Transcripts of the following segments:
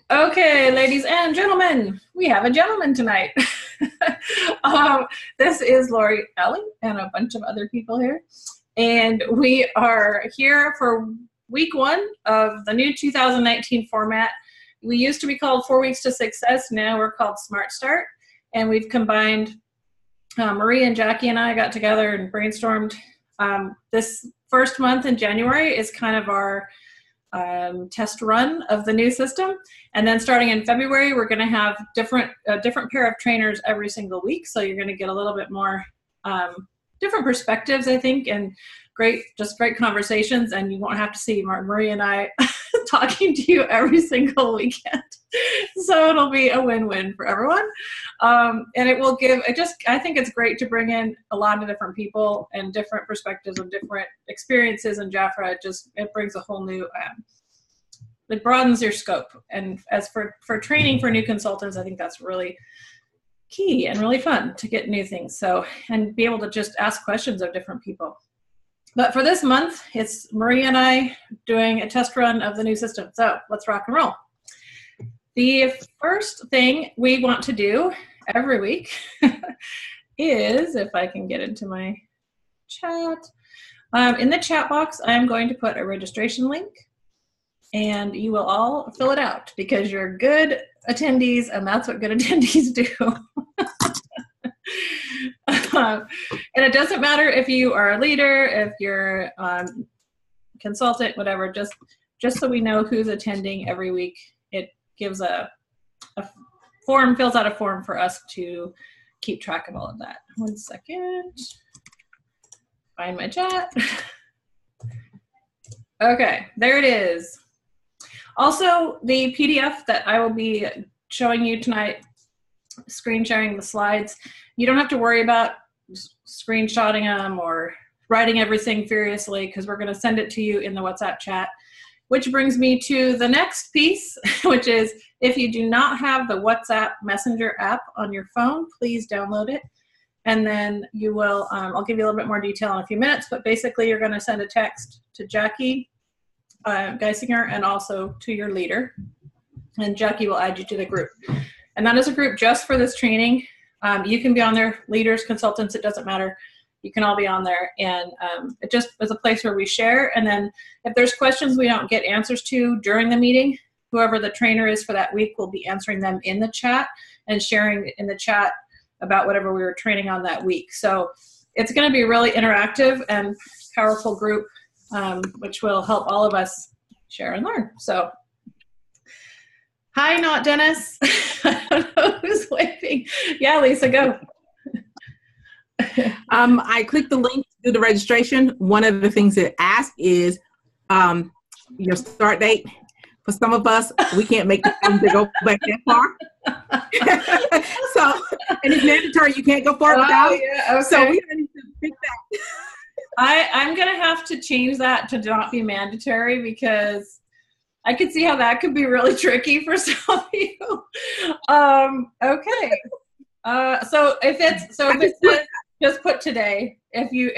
Okay, ladies and gentlemen, we have a gentleman tonight. This is Lori Ellie and a bunch of other people here. And we are here for week one of the new 2019 format. We used to be called 4 Weeks to Success. Now we're called Smart Start. And we've combined, Marie and Jackie and I got together and brainstormed. This first month in January is kind of our test run of the new system, and then starting in February we're going to have a different pair of trainers every single week, so you're going to get a little bit more different perspectives, I think, and great conversations, and you won't have to see Marie and I talking to you every single weekend. So it'll be a win-win for everyone, and it will give, I think it's great to bring in a lot of different people and different perspectives and different experiences in Jafra. It brings a whole new, it broadens your scope. And as for training for new consultants, I think that's really key and really fun to get new things. So, and be able to just ask questions of different people. But for this month, it's Marie and I doing a test run of the new system. So let's rock and roll. The first thing we want to do every week is, if I can get into my chat, in the chat box, I'm going to put a registration link, and you will all fill it out because you're good attendees, and that's what good attendees do. And it doesn't matter if you are a leader, if you're consultant, whatever, just so we know who's attending every week. It gives a form, fills out a form for us to keep track of all of that. 1 second. Find my chat. Okay, there it is. Also, the PDF that I will be showing you tonight, screen sharing the slides, you don't have to worry about screenshotting them or writing everything furiously, because we're going to send it to you in the WhatsApp chat. Which brings me to the next piece, which is, if you do not have the WhatsApp Messenger app on your phone, please download it. And then you will, I'll give you a little bit more detail in a few minutes, but basically you're going to send a text to Jackie Geisinger and also to your leader. And Jackie will add you to the group. And that is a group just for this training. You can be on there, leaders, consultants, it doesn't matter. You can all be on there, and it just is a place where we share. And then if there's questions we don't get answers to during the meeting, whoever the trainer is for that week will be answering them in the chat and sharing in the chat about whatever we were training on that week. So it's going to be a really interactive and powerful group, which will help all of us share and learn. So, hi, not Dennis. I don't know who's waving. Yeah, Lisa, go. I clicked the link to do the registration. One of the things it asks is your start date. For some of us, we can't make the time to go back that far. So, and it's mandatory. You can't go far without it. Yeah, okay. So we need to fix that. I'm going to have to change that to not be mandatory, because I could see how that could be really tricky for some of you. Okay. So if it says, just put today. If you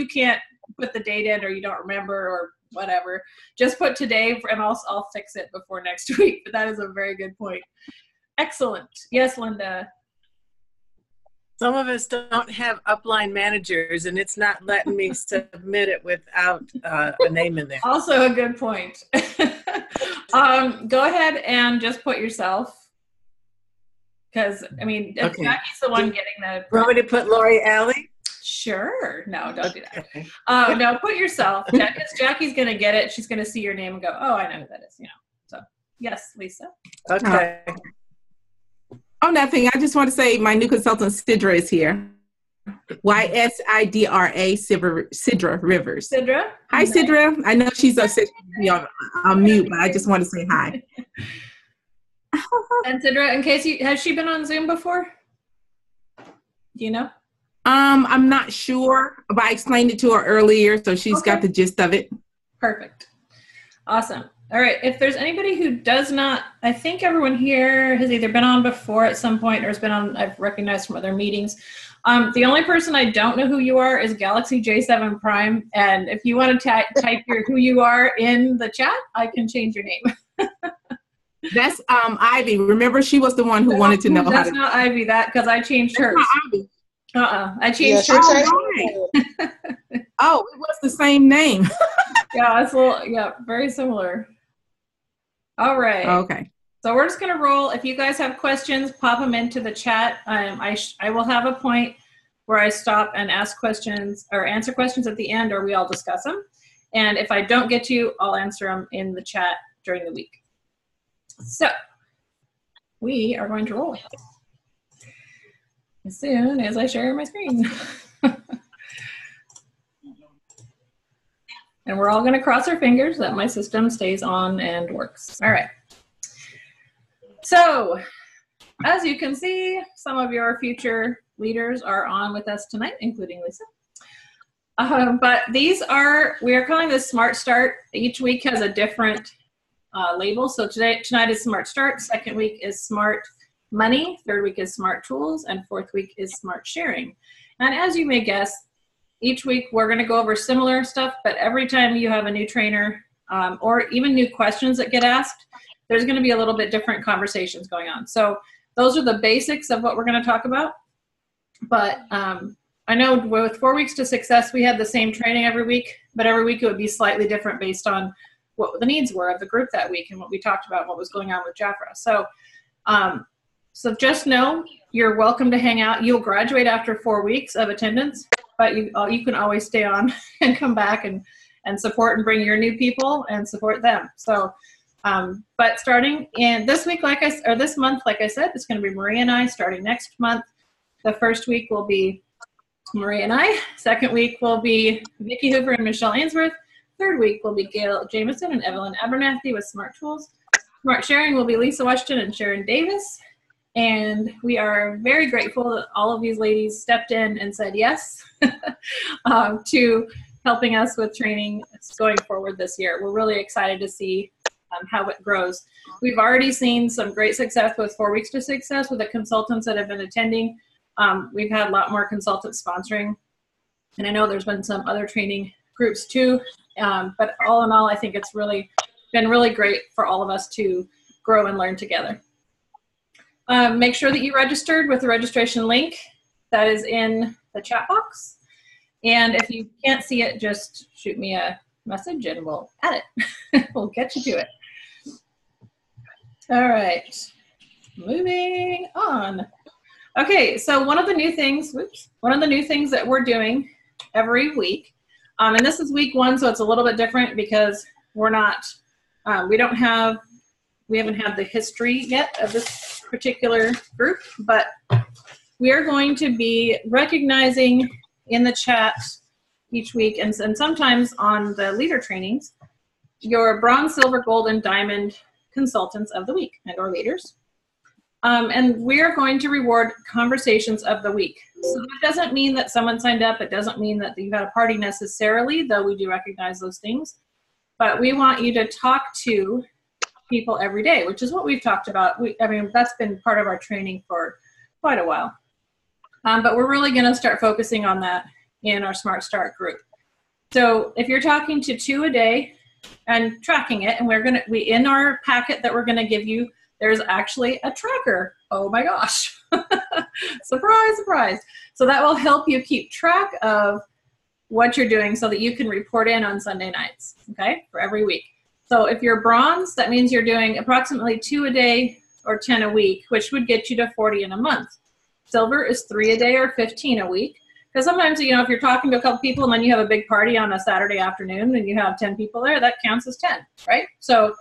can't put the date in, or you don't remember, or whatever, just put today, and I'll fix it before next week. But that is a very good point. Excellent. Yes, Linda. Some of us don't have upline managers, and it's not letting me submit it without a name in there. Also a good point. Go ahead and just put yourself. Because, I mean, okay. Jackie's the one getting the... Want me to put Lori Ellie? Sure. No, don't do that. Okay. No, put yourself. Jackie's going to get it. She's going to see your name and go, oh, I know who that is. You know. So, yes, Lisa. Okay. On that thing, I just want to say my new consultant, Sidra, is here. Ysidra, Sidra Rivers. Sidra? Hi, nice. Sidra. I know she's upset on mute, but I just want to say hi. And Sidra, in case has she been on Zoom before? Do you know? I'm not sure, but I explained it to her earlier, so she's got the gist of it. Perfect. Awesome. All right. If there's anybody who does not, I think everyone here has either been on before at some point or has been on, I've recognized from other meetings. The only person I don't know who you are is Galaxy J7 Prime. And if you want to type who you are in the chat, I can change your name. That's Ivy. Remember, she was the one who wanted to know how That's to. not Ivy, that, because I changed hers. Not Ivy. I Yeah, changed she hers. changed Right. Oh, it was the same name. Yeah, it's a little, yeah, very similar. All right. Okay. So we're just going to roll. If you guys have questions, pop them into the chat. I will have a point where I stop and ask questions or answer questions at the end, or we all discuss them. And if I don't get to you, I'll answer them in the chat during the week. So we are going to roll as soon as I share my screen. And we're all going to cross our fingers that my system stays on and works. All right. So, as you can see, some of your future leaders are on with us tonight, including Lisa. But these are, we are calling this Smart Start. Each week has a different label. So tonight is Smart Start. Second week is Smart Money. Third week is Smart Tools. And fourth week is Smart Sharing. And as you may guess, each week we're going to go over similar stuff, but every time you have a new trainer or even new questions that get asked, there's going to be a little bit different conversations going on. So those are the basics of what we're going to talk about. But I know with 4 Weeks to Success, we had the same training every week, but every week it would be slightly different based on what the needs were of the group that week and what we talked about, what was going on with Jafra. So, so just know you're welcome to hang out. You'll graduate after 4 weeks of attendance, but you can always stay on and come back and support and bring your new people and support them. So, but starting in this week, this month, like I said, it's going to be Maria and I. Starting next month, the first week will be Maria and I. Second week will be Vicki Hoover and Michelle Ainsworth. Third week will be Gail Jameson and Evelyn Abernathy with Smart Tools. Smart Sharing will be Lisa Washington and Sharon Davis. And we are very grateful that all of these ladies stepped in and said yes to helping us with training going forward this year. We're really excited to see how it grows. We've already seen some great success with 4 Weeks to Success with the consultants that have been attending. We've had a lot more consultants sponsoring. And I know there's been some other training groups too. But all in all, I think it's really been really great for all of us to grow and learn together. Make sure that you registered with the registration link that is in the chat box. And if you can't see it, just shoot me a message and we'll add it. We'll get you to it. All right, moving on. Okay, so one of the new things that we're doing every week, and this is week 1, so it's a little bit different because we're not, we haven't had the history yet of this particular group, but we are going to be recognizing in the chat each week and sometimes on the leader trainings, your bronze, silver, gold, and diamond consultants of the week and or leaders. And we're going to reward conversations of the week. So that doesn't mean that someone signed up. It doesn't mean that you've had a party necessarily, though we do recognize those things. But we want you to talk to people every day, which is what we've talked about. I mean, that's been part of our training for quite a while. But we're really going to start focusing on that in our Smart Start group. So if you're talking to 2 a day and tracking it, and in our packet that we're going to give you, there's actually a tracker. Oh my gosh. Surprise, surprise. So that will help you keep track of what you're doing so that you can report in on Sunday nights, okay, for every week. So if you're bronze, that means you're doing approximately 2 a day or 10 a week, which would get you to 40 in a month. Silver is 3 a day or 15 a week. Because sometimes, you know, if you're talking to a couple people and then you have a big party on a Saturday afternoon and you have 10 people there, that counts as 10, right? So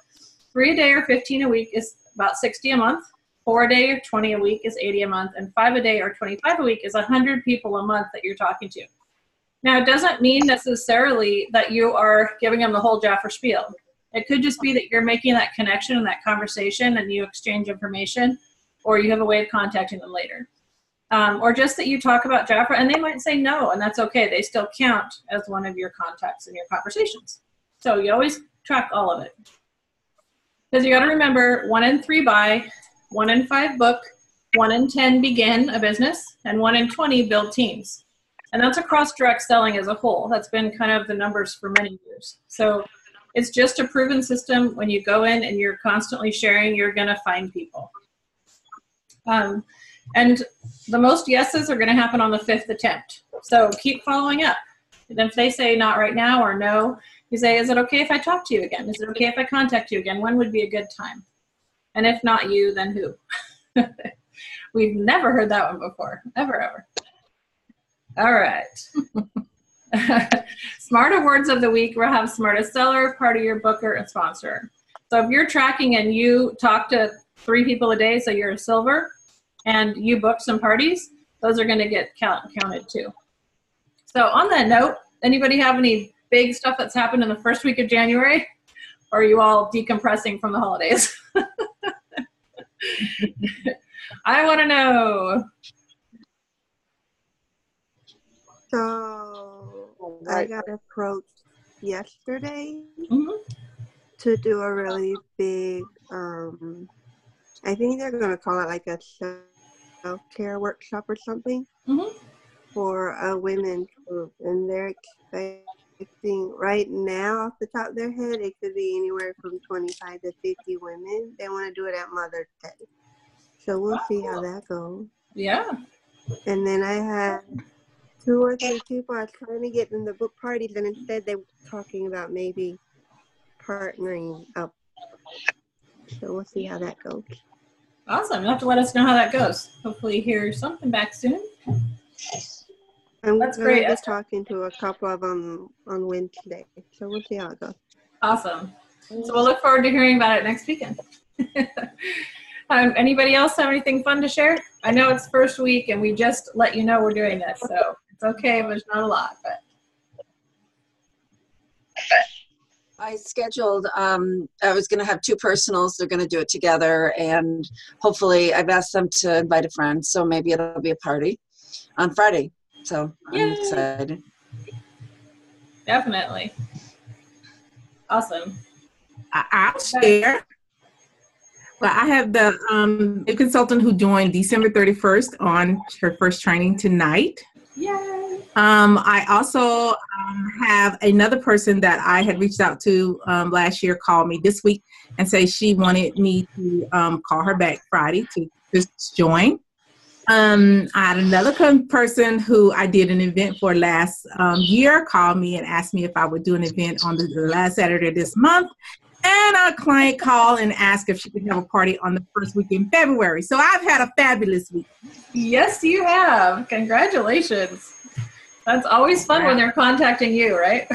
3 a day or 15 a week is about 60 a month. 4 a day or 20 a week is 80 a month. And 5 a day or 25 a week is 100 people a month that you're talking to. Now, it doesn't mean necessarily that you are giving them the whole Jafra spiel. It could just be that you're making that connection and that conversation and you exchange information, or you have a way of contacting them later. Or just that you talk about Jafra and they might say no, and that's okay. They still count as one of your contacts in your conversations. So you always track all of it. Because you got to remember, 1 in 3 buy, 1 in 5 book, 1 in 10 begin a business, and 1 in 20 build teams. And that's across direct selling as a whole. That's been kind of the numbers for many years. So It's just a proven system. When you go in and you're constantly sharing, you're going to find people. And the most yeses are going to happen on the 5th attempt. So keep following up. And if they say not right now or no, you say, is it okay if I talk to you again? Is it okay if I contact you again? When would be a good time? And if not you, then who? We've never heard that one before. Ever. All right. Smart Awards of the week. We'll have Smartest Seller, Party Year Booker, and Sponsor. So if you're tracking and you talk to 3 people a day, so you're a silver, and you book some parties, those are going to get counted too. So on that note, anybody have any big stuff that's happened in the first week of January? Or are you all decompressing from the holidays? I want to know. So I got approached yesterday Mm-hmm. to do a really big, I think they're going to call it like a self-care workshop or something for a women's group. And they're expecting right now off the top of their head, it could be anywhere from 25 to 50 women. They want to do it at Mother's Day. So we'll see how that goes. Yeah. And then I had 2 or 3 people I was trying to get in the book parties, and instead they were talking about maybe partnering up. So we'll see how that goes. Awesome. You'll have to let us know how that goes. Hopefully hear something back soon. That's great. I'm talking to a couple of them on Wednesday. So we'll see how it goes. Awesome. So we'll look forward to hearing about it next weekend. Anybody else have anything fun to share? I know it's first week and we just let you know we're doing this, so it's okay if there's not a lot. But I scheduled, I was going to have 2 personals. They're going to do it together, and hopefully I've asked them to invite a friend, so maybe it'll be a party on Friday. So I'm excited. Definitely. Awesome. I'll share. Well, I have the consultant who joined December 31st on her first training tonight. Yay. I also have another person that I had reached out to last year call me this week and say she wanted me to call her back Friday to just join. I had another person who I did an event for last year call me and asked me if I would do an event on the last Saturday this month. And our client called and asked if she could have a party on the first week in February. So I've had a fabulous week. Yes, you have. Congratulations. That's always fun when they're contacting you, right?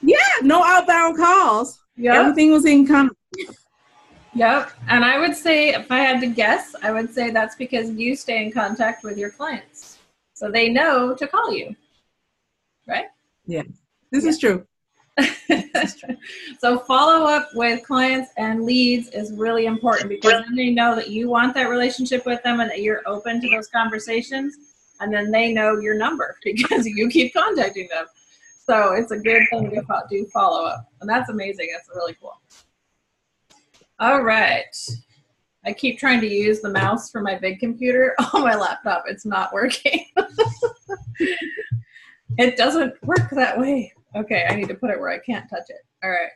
Yeah, no outbound calls. Yep. Everything was incoming. Yep. And I would say, if I had to guess, I would say that's because you stay in contact with your clients. So they know to call you, right? Yeah, this is true. So follow up with clients and leads is really important because then they know that you want that relationship with them and that you're open to those conversations, and then they know your number because you keep contacting them. So it's a good thing to do follow up, and that's amazing. That's really cool. All right. I keep trying to use the mouse for my big computer on my laptop. It's not working. It doesn't work that way. Okay, I need to put it where I can't touch it. All right.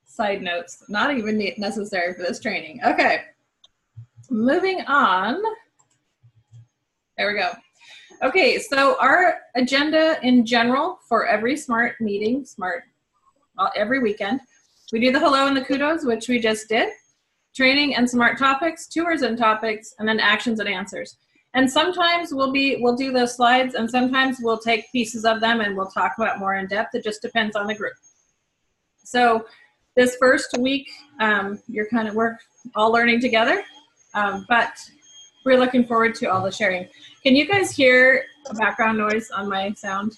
Side notes, not even necessary for this training. Okay, moving on. There we go. Okay, so our agenda in general for every SMART meeting, every weekend, we do the hello and the kudos, which we just did, training and SMART topics, tours and topics, and then actions and answers. And sometimes we'll do those slides, and sometimes we'll take pieces of them and we'll talk about more in depth. It just depends on the group. So this first week, we're all learning together, but we're looking forward to all the sharing. Can you guys hear a background noise on my sound?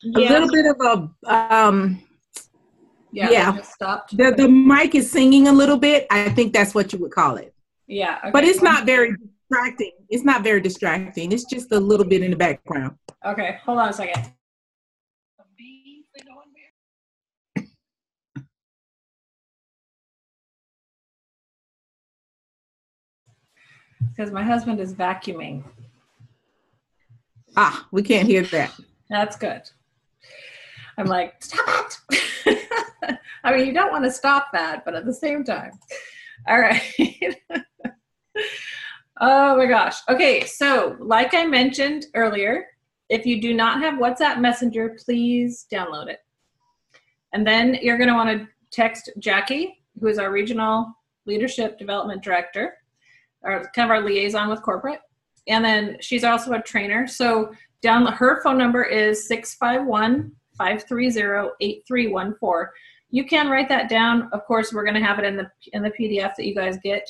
A little bit of a, yeah. It just stopped. The mic is singing a little bit. I think that's what you would call it. Yeah. Okay. But it's not very distracting. It's not very distracting. It's just a little bit in the background. Okay. Hold on a second. Because my husband is vacuuming. We can't hear that. That's good. I'm like, stop it. I mean, you don't want to stop that, but at the same time. All right. Oh my gosh. Okay, so like I mentioned earlier, if you do not have WhatsApp Messenger, please download it. And then you're going to want to text Jackie, who is our Regional Leadership Development Director, or kind of our liaison with corporate. And then she's also a trainer. So her phone number is 651-530-8314. You can write that down. Of course, we're going to have it in the PDF that you guys get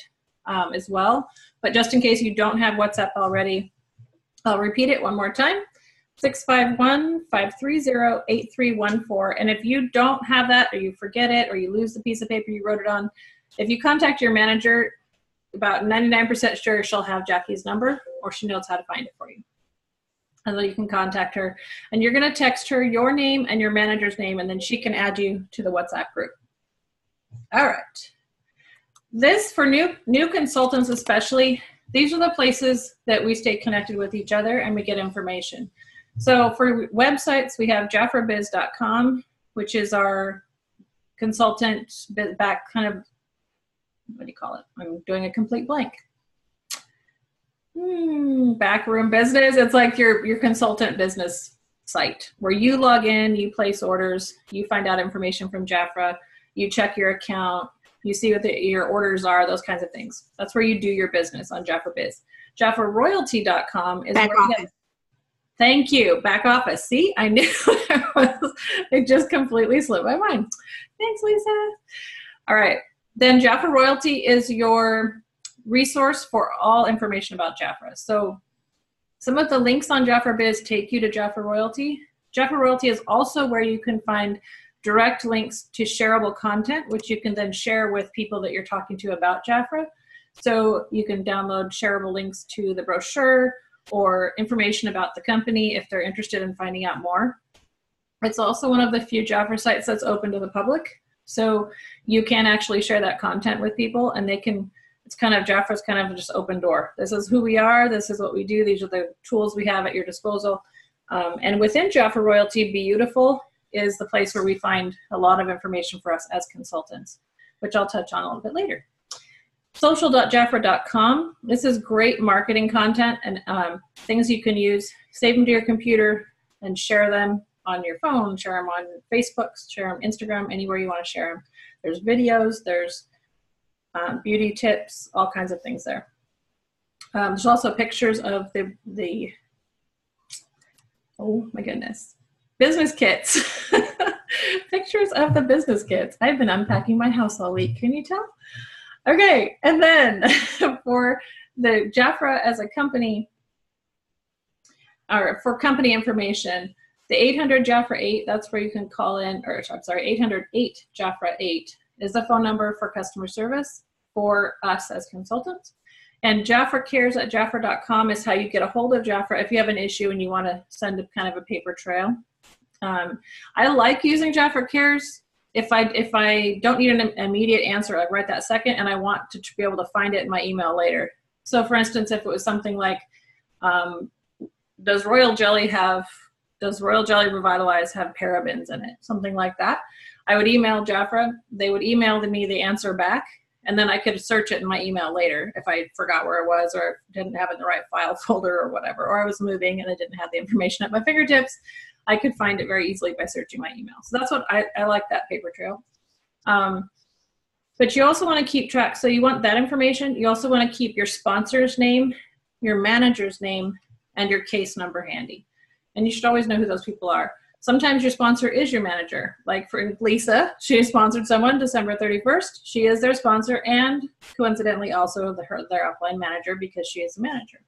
as well. But just in case you don't have WhatsApp already, I'll repeat it one more time. 651-530-8314. And if you don't have that, or you forget it, or you lose the piece of paper you wrote it on, if you contact your manager, about 99% sure she'll have Jackie's number, or she knows how to find it for you. And then you can contact her. And you're going to text her your name and your manager's name, and then she can add you to the WhatsApp group. All right. This, for new consultants especially, these are the places that we stay connected with each other and we get information. So for websites, we have jaffrabiz.com, which is our consultant back kind of, what do you call it? I'm doing a complete blank. Backroom business. It's like your consultant business site where you log in, you place orders, you find out information from Jaffra, you check your account, you see what your orders are, those kinds of things. That's where you do your business on Jaffra Biz. JaffraRoyalty.com is back where office. Thank you. Back office. See, I knew it just completely slipped my mind. Thanks, Lisa. All right. Then Jaffra Royalty is your resource for all information about Jaffra. So some of the links on Jaffra Biz take you to Jaffra Royalty. Jaffra Royalty is also where you can find direct links to shareable content, which you can then share with people that you're talking to about Jaffra. So you can download shareable links to the brochure or information about the company if they're interested in finding out more. It's also one of the few Jaffra sites that's open to the public. So you can actually share that content with people, and they can, it's kind of, Jaffra's kind of just open door. This is who we are, this is what we do, these are the tools we have at your disposal. And within Jaffra Royalty, Beautiful is the place where we find a lot of information for us as consultants, which I'll touch on a little bit later. Social.jaffra.com. This is great marketing content and things you can use. Save them to your computer and share them on your phone, share them on Facebook, share them Instagram, anywhere you want to share them. There's videos, there's beauty tips, all kinds of things there. There's also pictures of the oh my goodness, business kits. Pictures of the business kits. I've been unpacking my house all week. Can you tell? Okay, and then for the Jaffra as a company, or for company information, the 800 Jaffra 8, that's where you can call in, or I'm sorry, 808 Jaffra 8 is the phone number for customer service for us as consultants. And Jaffra Cares at Jaffra.com is how you get a hold of Jaffra if you have an issue and you want to send a kind of a paper trail. I like using Jaffra Cares if I don't need an immediate answer, like right that second, and I want to be able to find it in my email later. So for instance, if it was something like, does Royal Jelly Revitalize have parabens in it? Something like that. I would email Jaffra, they would email me the answer back, and then I could search it in my email later if I forgot where it was or didn't have it in the right file folder or whatever, or I was moving and I didn't have the information at my fingertips. I could find it very easily by searching my email. So that's what I like, that paper trail. But you also want to keep track. So you want that information. You also want to keep your sponsor's name, your manager's name, and your case number handy. And you should always know who those people are. Sometimes your sponsor is your manager. Like for Lisa, she sponsored someone December 31st. She is their sponsor and coincidentally also their upline manager because she is a manager.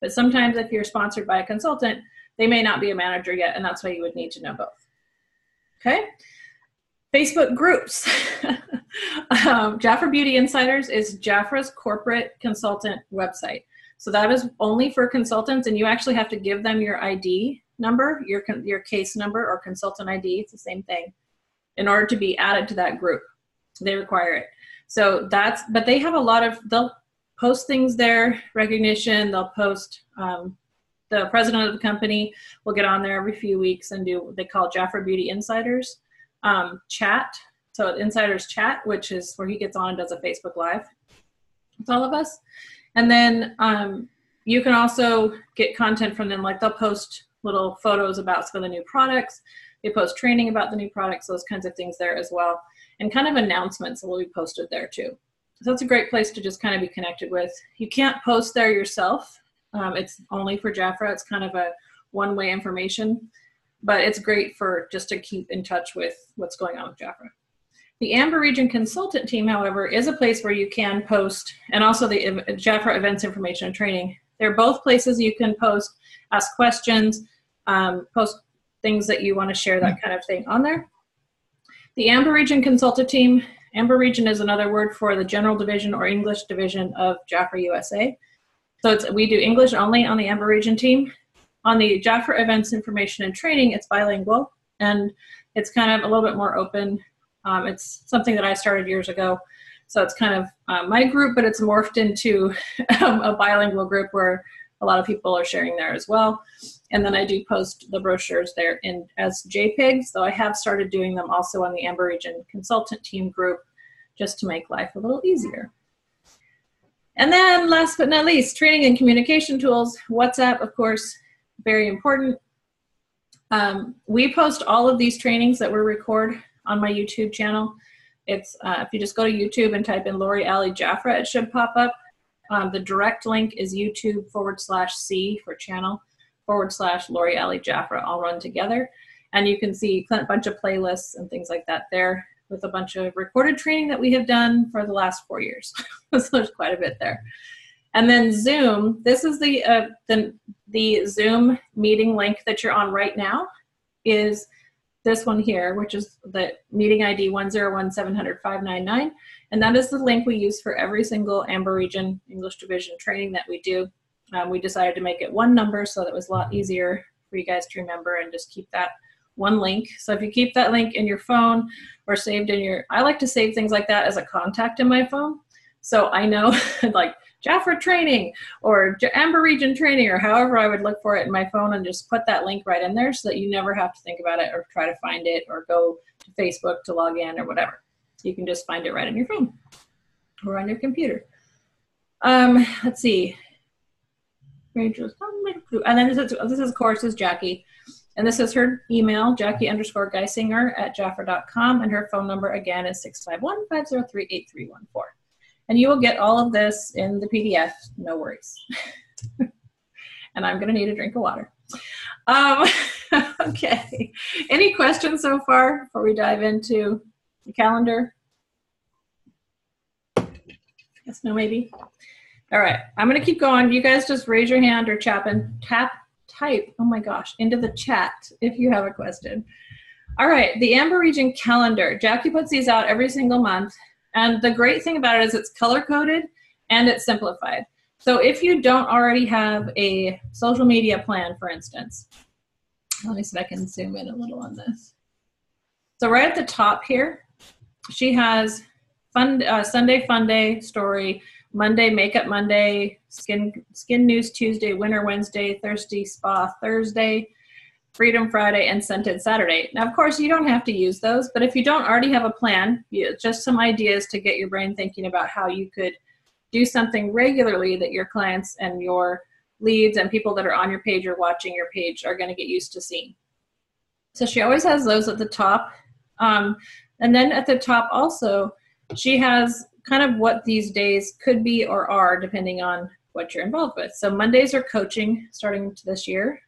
But sometimes if you're sponsored by a consultant, they may not be a manager yet, and that's why you would need to know both. Okay? Facebook groups. Jaffra Beauty Insiders is Jaffra's corporate consultant website. So that is only for consultants, and you actually have to give them your ID number, your case number or consultant ID, it's the same thing, in order to be added to that group. They require it. So but they have a lot of, they'll post things there, recognition, they'll post the president of the company will get on there every few weeks and do what they call Jafra Beauty Insiders chat. So Insiders Chat, which is where he gets on and does a Facebook Live with all of us. And then you can also get content from them. Like they'll post little photos about some of the new products. They post training about the new products, those kinds of things there as well. And kind of announcements will be posted there too. So it's a great place to just kind of be connected with. You can't post there yourself. It's only for Jafra. It's kind of a one-way information, but it's great for just to keep in touch with what's going on with Jafra. The Amber Region Consultant Team, however, is a place where you can post, and also the Jafra Events Information and Training. They're both places you can post, ask questions, post things that you want to share, that kind of thing on there. The Amber Region Consultant Team, Amber Region is another word for the General Division or English Division of Jafra USA. So we do English only on the Amber Region team. On the Jafra Events Information and Training, it's bilingual, and it's kind of a little bit more open. It's something that I started years ago. So it's kind of my group, but it's morphed into a bilingual group where a lot of people are sharing there as well. And then I do post the brochures there as JPEGs, though I have started doing them also on the Amber Region Consultant Team group, just to make life a little easier. And then last but not least, training and communication tools. WhatsApp, of course, very important. We post all of these trainings that we record on my YouTube channel. It's if you just go to YouTube and type in Lori Alley Jafra, it should pop up. The direct link is YouTube/C for channel /Lori Alley Jafra, all run together. And you can see a bunch of playlists and things like that there with a bunch of recorded training that we have done for the last 4 years. So there's quite a bit there. And then Zoom, this is the Zoom meeting link that you're on right now, is this one here, which is the meeting ID 101-700-599. And that is the link we use for every single Amber Region English Division training that we do. We decided to make it one number so that it was a lot easier for you guys to remember and just keep that one link. So if you keep that link in your phone or saved in your, I like to save things like that as a contact in my phone. So I know like Jafra training or Amber Region training or however I would look for it in my phone and just put that link right in there so that you never have to think about it or try to find it or go to Facebook to log in or whatever. You can just find it right on your phone or on your computer. Let's see. And then this is of course is Jackie. And this is her email, Jackie_Geisinger@Jafra.com, and her phone number again is 651-503-8314. And you will get all of this in the PDF, no worries. And I'm gonna need a drink of water. Okay, any questions so far before we dive into the calendar? Yes, no, maybe? All right, I'm gonna keep going. You guys just raise your hand or type, oh my gosh, into the chat if you have a question. All right, the Amber Region calendar. Jackie puts these out every single month. And the great thing about it is it's color-coded and it's simplified. So if you don't already have a social media plan, for instance, let me see if I can zoom in a little on this. So right at the top here, she has Sunday Fun Day story, Monday Makeup Monday, Skin News Tuesday, Winter Wednesday, Thirsty Spa Thursday, Freedom Friday, and Scented Saturday. Now, of course, you don't have to use those, but if you don't already have a plan, just some ideas to get your brain thinking about how you could do something regularly that your clients and your leads and people that are on your page or watching your page are going to get used to seeing. So she always has those at the top. And then at the top also, she has kind of what these days could be or are depending on what you're involved with. So Mondays are coaching starting this year.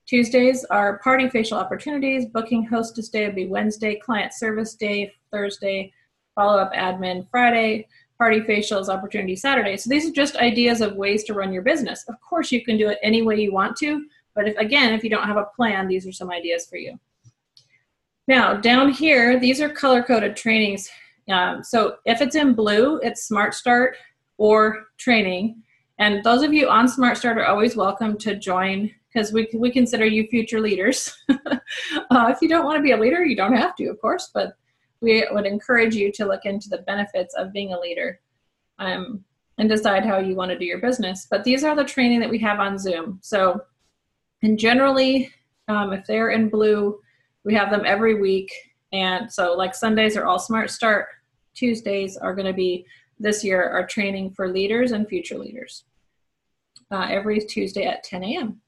Tuesdays are party facial opportunities. Booking hostess day would be Wednesday. Client service day, Thursday. Follow-up admin, Friday. Party facials opportunity, Saturday. So these are just ideas of ways to run your business. Of course, you can do it any way you want to, but if you don't have a plan, these are some ideas for you. Now, down here, these are color-coded trainings. So if it's in blue, it's Smart Start or training. And those of you on Smart Start are always welcome to join because we consider you future leaders. If you don't want to be a leader, you don't have to, of course, but we would encourage you to look into the benefits of being a leader. And and decide how you want to do your business. But these are the training that we have on Zoom. So, and generally, if they're in blue, we have them every week. And so like Sundays are all Smart Start. Tuesdays are going to be, this year, our training for leaders and future leaders. Every Tuesday at 10 a.m.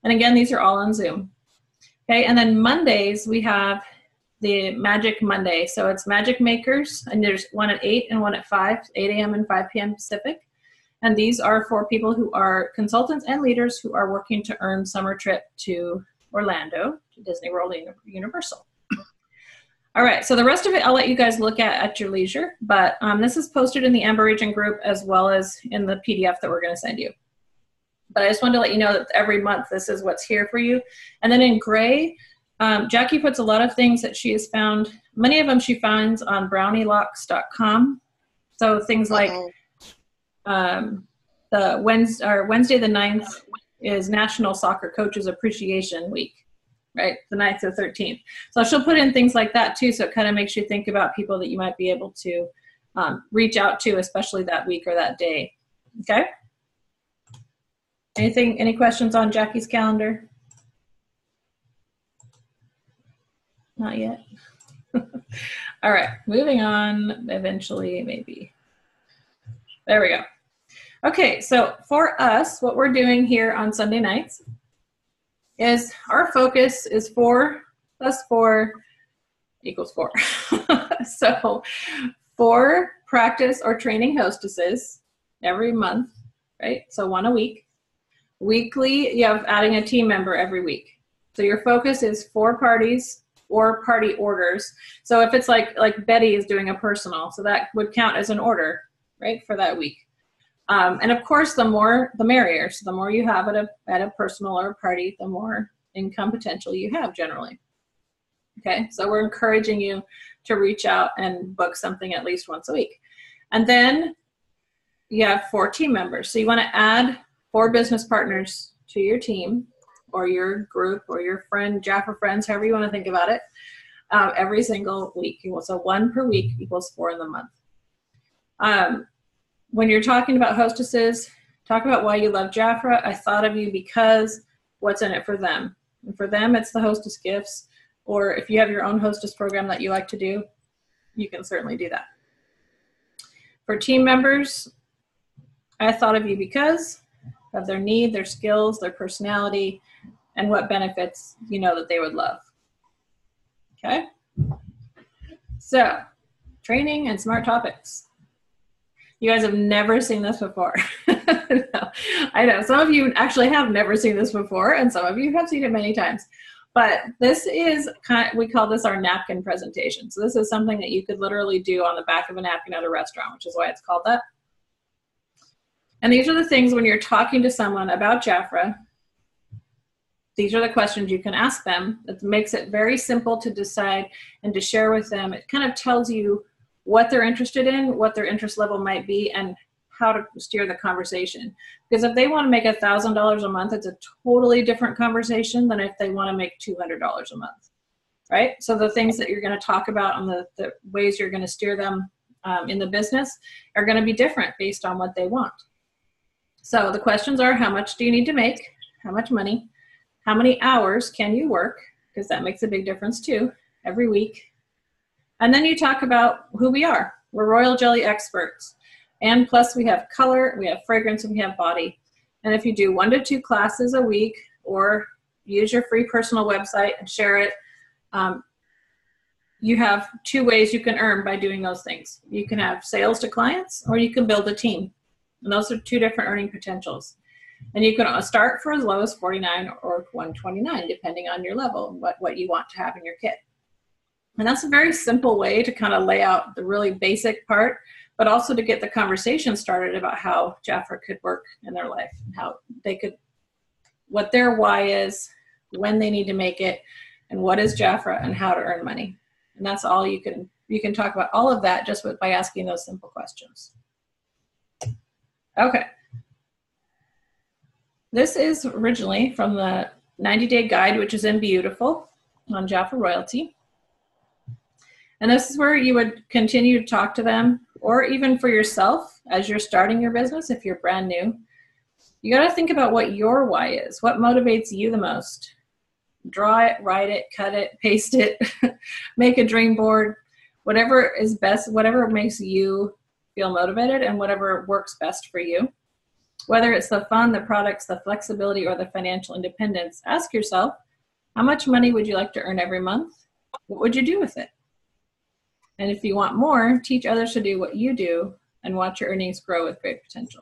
And again, these are all on Zoom. Okay, and then Mondays, we have the Magic Monday. So it's Magic Makers, and there's one at 8 and one at 5, 8 a.m. and 5 p.m. Pacific. And these are for people who are consultants and leaders who are working to earn summer trip to Orlando, to Disney World and Universal. All right, so the rest of it I'll let you guys look at your leisure, but this is posted in the Amber Region group as well as in the PDF that we're going to send you. But I just wanted to let you know that every month this is what's here for you. And then in gray, Jackie puts a lot of things that she has found. Many of them she finds on brownielocks.com. So things like the Wednesday the 9th is National Soccer Coaches Appreciation Week, right? The 9th to the 13th. So she'll put in things like that too. So it kind of makes you think about people that you might be able to reach out to, especially that week or that day. Okay? Any questions on Jackie's calendar? Not yet. All right, moving on, eventually, maybe. There we go. Okay, so for us, what we're doing here on Sunday nights is our focus is 4 plus 4 equals 4. So 4 practice or training hostesses every month, right? So 1 a week. Weekly, you have adding a team member every week. So your focus is 4 parties or party orders. So if it's like Betty is doing a personal, so that would count as an order, right, for that week. And of course, the more, the merrier. So the more you have at a personal or a party, the more income potential you have generally. Okay, so we're encouraging you to reach out and book something at least once a week. And then you have 4 team members. So you want to add 4 business partners to your team or your group or your friend, Jaffa friends, however you want to think about it, every single week. So 1 per week equals 4 in the month. When you're talking about hostesses, talk about why you love Jafra. I thought of you because what's in it for them. And for them, it's the hostess gifts. Or if you have your own hostess program that you like to do, you can certainly do that. For team members, I thought of you because of their need, their skills, their personality, and what benefits you know that they would love. Okay? So, training and smart topics. You guys have never seen this before. No, I know. Some of you actually have never seen this before, and some of you have seen it many times. But this is, we call this our napkin presentation. So this is something that you could literally do on the back of a napkin at a restaurant, which is why it's called that. And these are the things when you're talking to someone about Jafra, these are the questions you can ask them. It makes it very simple to decide and to share with them. It kind of tells you what they're interested in, what their interest level might be, and how to steer the conversation. Because if they want to make $1,000 a month, it's a totally different conversation than if they want to make $200 a month, right? So the things that you're going to talk about and the ways you're going to steer them in the business are going to be different based on what they want. So the questions are, how much do you need to make? How much money? How many hours can you work? Because that makes a big difference too, every week. And then you talk about who we are. We're Royal Jelly experts. And plus we have color, we have fragrance, and we have body. And if you do 1 to 2 classes a week or use your free personal website and share it, you have 2 ways you can earn by doing those things. You can have sales to clients or you can build a team. And those are 2 different earning potentials. And you can start for as low as $49 or $129, depending on your level and what you want to have in your kit. And that's a very simple way to kind of lay out the really basic part, but also to get the conversation started about how Jafra could work in their life and how they could, what their why is, when they need to make it, and what is Jafra and how to earn money. And that's all you can talk about all of that just by asking those simple questions. Okay. This is originally from the 90-day guide, which is in Beautiful on Jafra Royalty. And this is where you would continue to talk to them or even for yourself as you're starting your business, if you're brand new, you got to think about what your why is. What motivates you the most? Draw it, write it, cut it, paste it, make a dream board, whatever is best, whatever makes you feel motivated and whatever works best for you. Whether it's the fun, the products, the flexibility, or the financial independence, ask yourself, how much money would you like to earn every month? What would you do with it? And if you want more, teach others to do what you do and watch your earnings grow with great potential.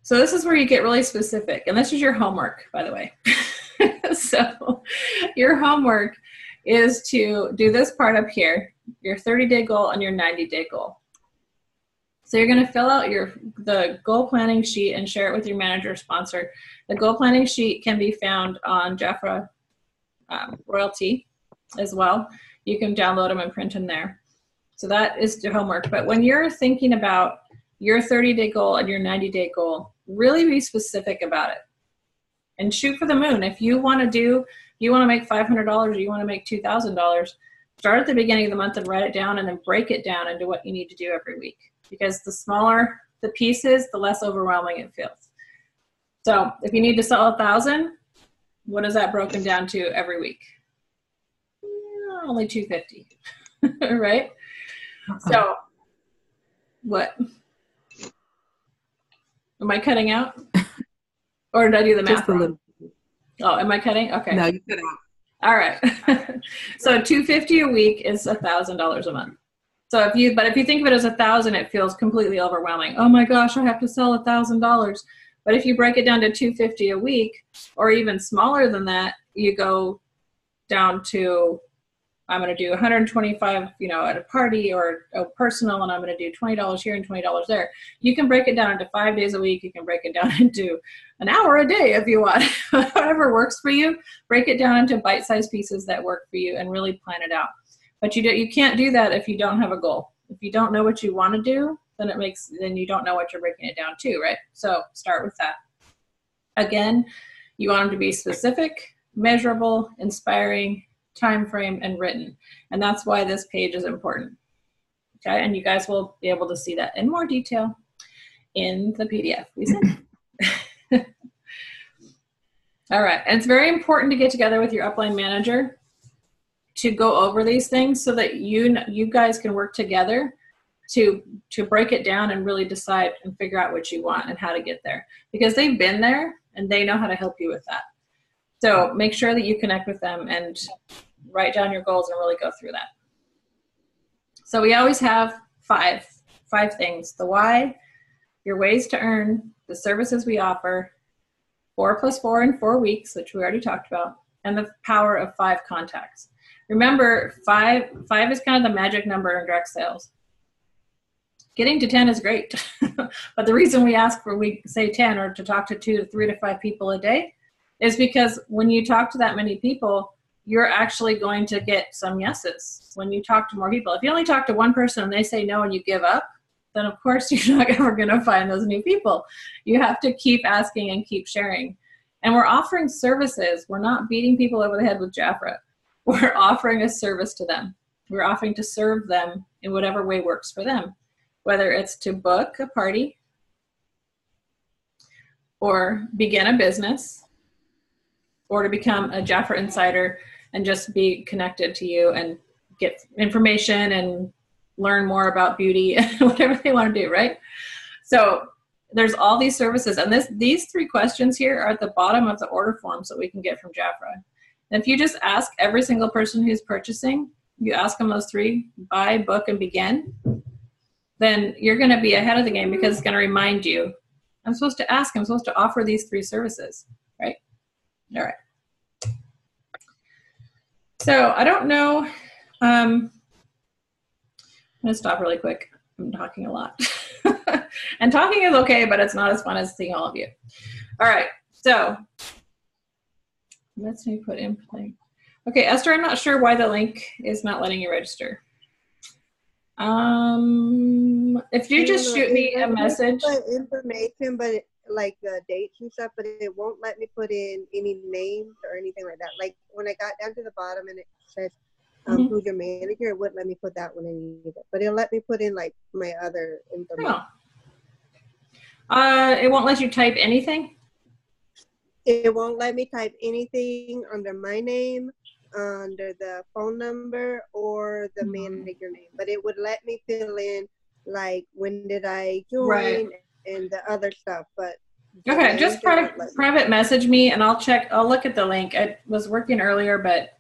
So this is where you get really specific. And this is your homework, by the way. So your homework is to do this part up here, your 30-day goal and your 90-day goal. So you're going to fill out the goal planning sheet and share it with your manager or sponsor. The goal planning sheet can be found on Jafra Royalty as well. You can download them and print them there. So that is your homework. But when you're thinking about your 30-day goal and your 90-day goal, really be specific about it and shoot for the moon. If you want to make $500 or you want to make $2,000, start at the beginning of the month and write it down and then break it down into what you need to do every week. Because the smaller the pieces, the less overwhelming it feels. So if you need to sell 1,000, what is that broken down to every week? Only 250, right? So what? Am I cutting out? Or did I do the math wrong? Oh, am I cutting? Okay. No, you cut out. All right. So $250 a week is $1,000 a month. So if you think of it as 1,000, it feels completely overwhelming. Oh my gosh, I have to sell $1,000. But if you break it down to $250 a week, or even smaller than that, you go down to, I'm going to do 125, at a party or a personal, and I'm going to do $20 here and $20 there. You can break it down into 5 days a week. You can break it down into an hour a day if you want. Whatever works for you, break it down into bite-sized pieces that work for you and really plan it out. But you can't do that if you don't have a goal. If you don't know what you want to do, then you don't know what you're breaking it down to, right? So start with that. Again, you want them to be specific, measurable, inspiring, time frame, and written. And that's why this page is important. Okay, and you guys will be able to see that in more detail in the PDF we sent. All right, and it's very important to get together with your upline manager to go over these things so that you guys can work together to break it down and really decide and figure out what you want and how to get there, because they've been there and they know how to help you with that. So make sure that you connect with them and write down your goals and really go through that. So we always have five things: the why, your ways to earn, the services we offer, 4 + 4 in 4 weeks, which we already talked about, and the power of 5 contacts. Remember, five is kind of the magic number in direct sales. Getting to 10 is great, but the reason we say 10 or to talk to 2 to 3 to 5 people a day is because when you talk to that many people, you're actually going to get some yeses when you talk to more people. If you only talk to one person and they say no and you give up, then of course you're not ever going to find those new people. You have to keep asking and keep sharing. And we're offering services. We're not beating people over the head with Jafra. We're offering a service to them. We're offering to serve them in whatever way works for them, whether it's to book a party or begin a business or to become a Jafra insider and just be connected to you and get information and learn more about beauty and whatever they want to do, right? So there's all these services, and these 3 questions here are at the bottom of the order forms that we can get from Jafra. And if you just ask every single person who's purchasing, you ask them those 3, buy, book, and begin, then you're going to be ahead of the game, because it's going to remind you, I'm supposed to ask, I'm supposed to offer these 3 services, right? All right. So I don't know. I'm going to stop really quick. I'm talking a lot. And talking is okay, but it's not as fun as seeing all of you. All right. So let's put in play. Okay, Esther, I'm not sure why the link is not letting you register. If you just shoot me a message. Information, but like dates and stuff, but it won't let me put in any names or anything like that. Like when I got down to the bottom and it says who's your manager, it wouldn't let me put that one in either. But it'll let me put in like my other information. Oh. It won't let you type anything? It won't let me type anything under my name, under the phone number, or the manager name. But it would let me fill in like when did I join and the other stuff. But okay, just private message me and I'll look at the link. It was working earlier, but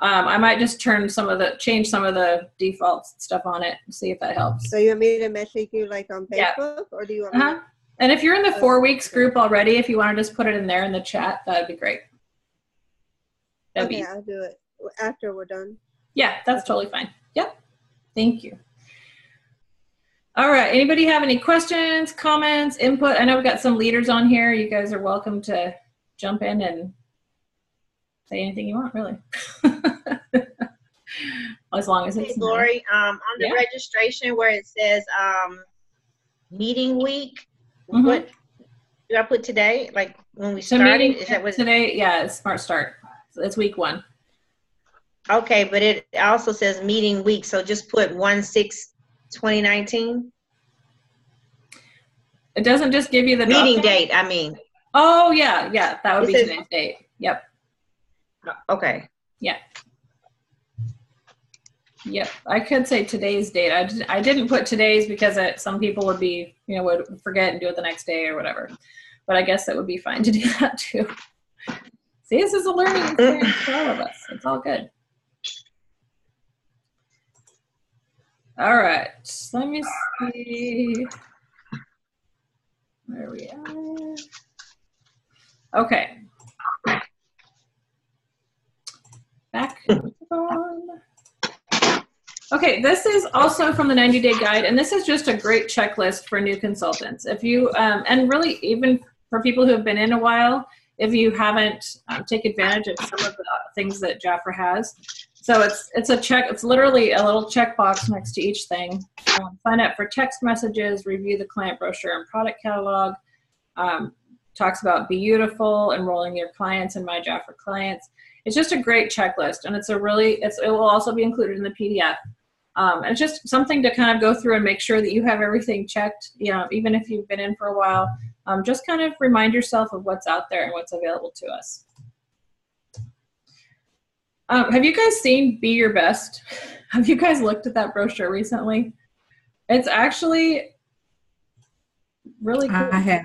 I might just change some of the default stuff on it and see if that helps. So you want me to message you like on Facebook, or do you want me to? And if you're in the 4 weeks group already, if you want to just put it in there in the chat, that'd be great. I'll do it after we're done. Yeah, that's totally fine. Yep. Thank you. All right. Anybody have any questions, comments, input? I know we've got some leaders on here. You guys are welcome to jump in and say anything you want, really. As long as it's Lori, on the registration where it says meeting week, what do I put today? Like when we started? Is that what today? Yeah, it's Smart Start. So it's week 1. Okay, but it also says meeting week, so just put 1/6/2019. It doesn't just give you the meeting date. I mean. Oh yeah, that would be today's date. Yep. Okay. Yeah. Yep. I could say today's date. I didn't put today's because some people would be, would forget and do it the next day or whatever. But I guess that would be fine to do that too. See, this is a learning experience for all of us. It's all good. All right. Let me see where we are. Okay. Back on. Okay, this is also from the 90-day guide, and this is just a great checklist for new consultants. If you, and really even for people who have been in a while, if you haven't take advantage of some of the things that Jafra has. So it's literally a little checkbox next to each thing. Sign up for text messages, review the client brochure and product catalog, talks about Be Beautiful, enrolling your clients in My Jafra Clients. It's just a great checklist, and it will also be included in the PDF. It's just something to kind of go through and make sure that you have everything checked, even if you've been in for a while. Just kind of remind yourself of what's out there and what's available to us. Have you guys seen Be Your Best? Have you guys looked at that brochure recently? It's actually really cool. I have.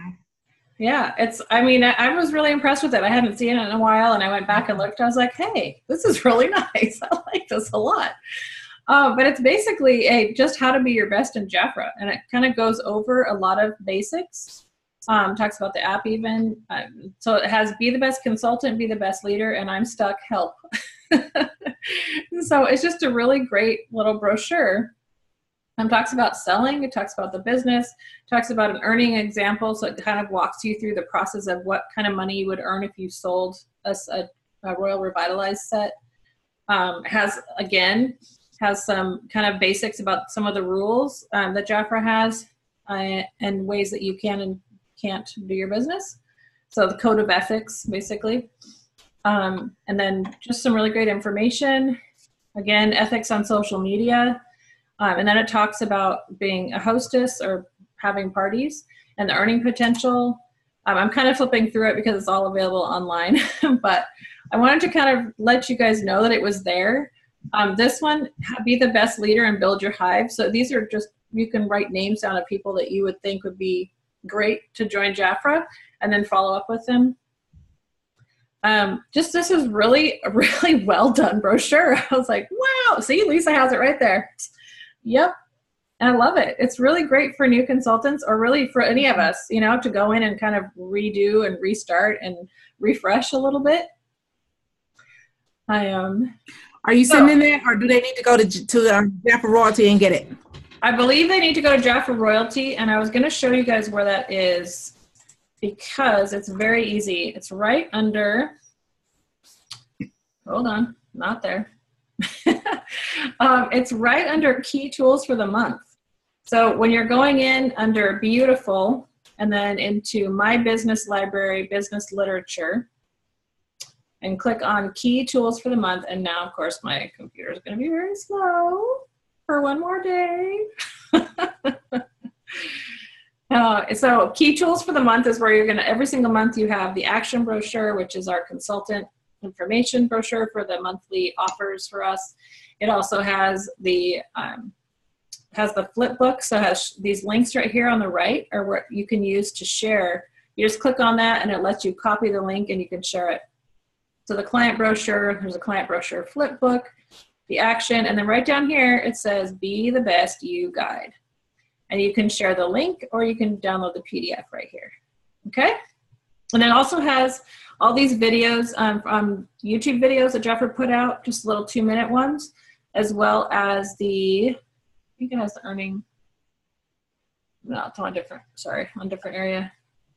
Yeah, I was really impressed with it. I hadn't seen it in a while, and I went back and looked. I was like, hey, this is really nice. I like this a lot. But it's basically just how to be your best in Jafra, and it kind of goes over a lot of basics. Talks about the app even. So it has Be the Best Consultant, Be the Best Leader, and I'm Stuck, Help. So it's just a really great little brochure. Talks about selling, it talks about the business, talks about an earning example, so it kind of walks you through the process of what kind of money you would earn if you sold a Royal Revitalized set. Has some kind of basics about some of the rules that Jafra has and ways that you can and can't do your business. So the code of ethics, basically. And then just some really great information. Again, ethics on social media. And then it talks about being a hostess or having parties and the earning potential. I'm kind of flipping through it because it's all available online, but I wanted to kind of let you guys know that it was there. This one, Be the Best Leader and Build Your Hive. So these are just, you can write names down of people that you would think would be great to join Jafra and then follow up with them. This is really a really well done brochure. I was like, wow, see, Lisa has it right there. Yep. And I love it. It's really great for new consultants or really for any of us, to go in and kind of redo and restart and refresh a little bit. Are you sending that, or do they need to go to Jafra Royalty and get it? I believe they need to go to Jafra Royalty, and I was going to show you guys where that is because it's very easy. It's right under, hold on, not there. It's right under Key Tools for the month. So when you're going in under Beautiful and then into My Business Library, Business Literature, and click on key tools for the month. And now, of course, my computer is going to be very slow for one more day. So key tools for the month is where you're going to, every single month you have the action brochure, which is our consultant information brochure for the monthly offers for us. It also has the flip book, so it has these links right here on the right are what you can use to share. You just click on that and it lets you copy the link and you can share it. So the client brochure, there's a client brochure flip book, the action, and then right down here it says Be the Best You Guide. And you can share the link or you can download the PDF right here. Okay? And it also has all these videos, YouTube videos that Jeffrey put out, just little 2-minute ones, as well as the, I think it has the earning, no, it's on a different, sorry, on a different area.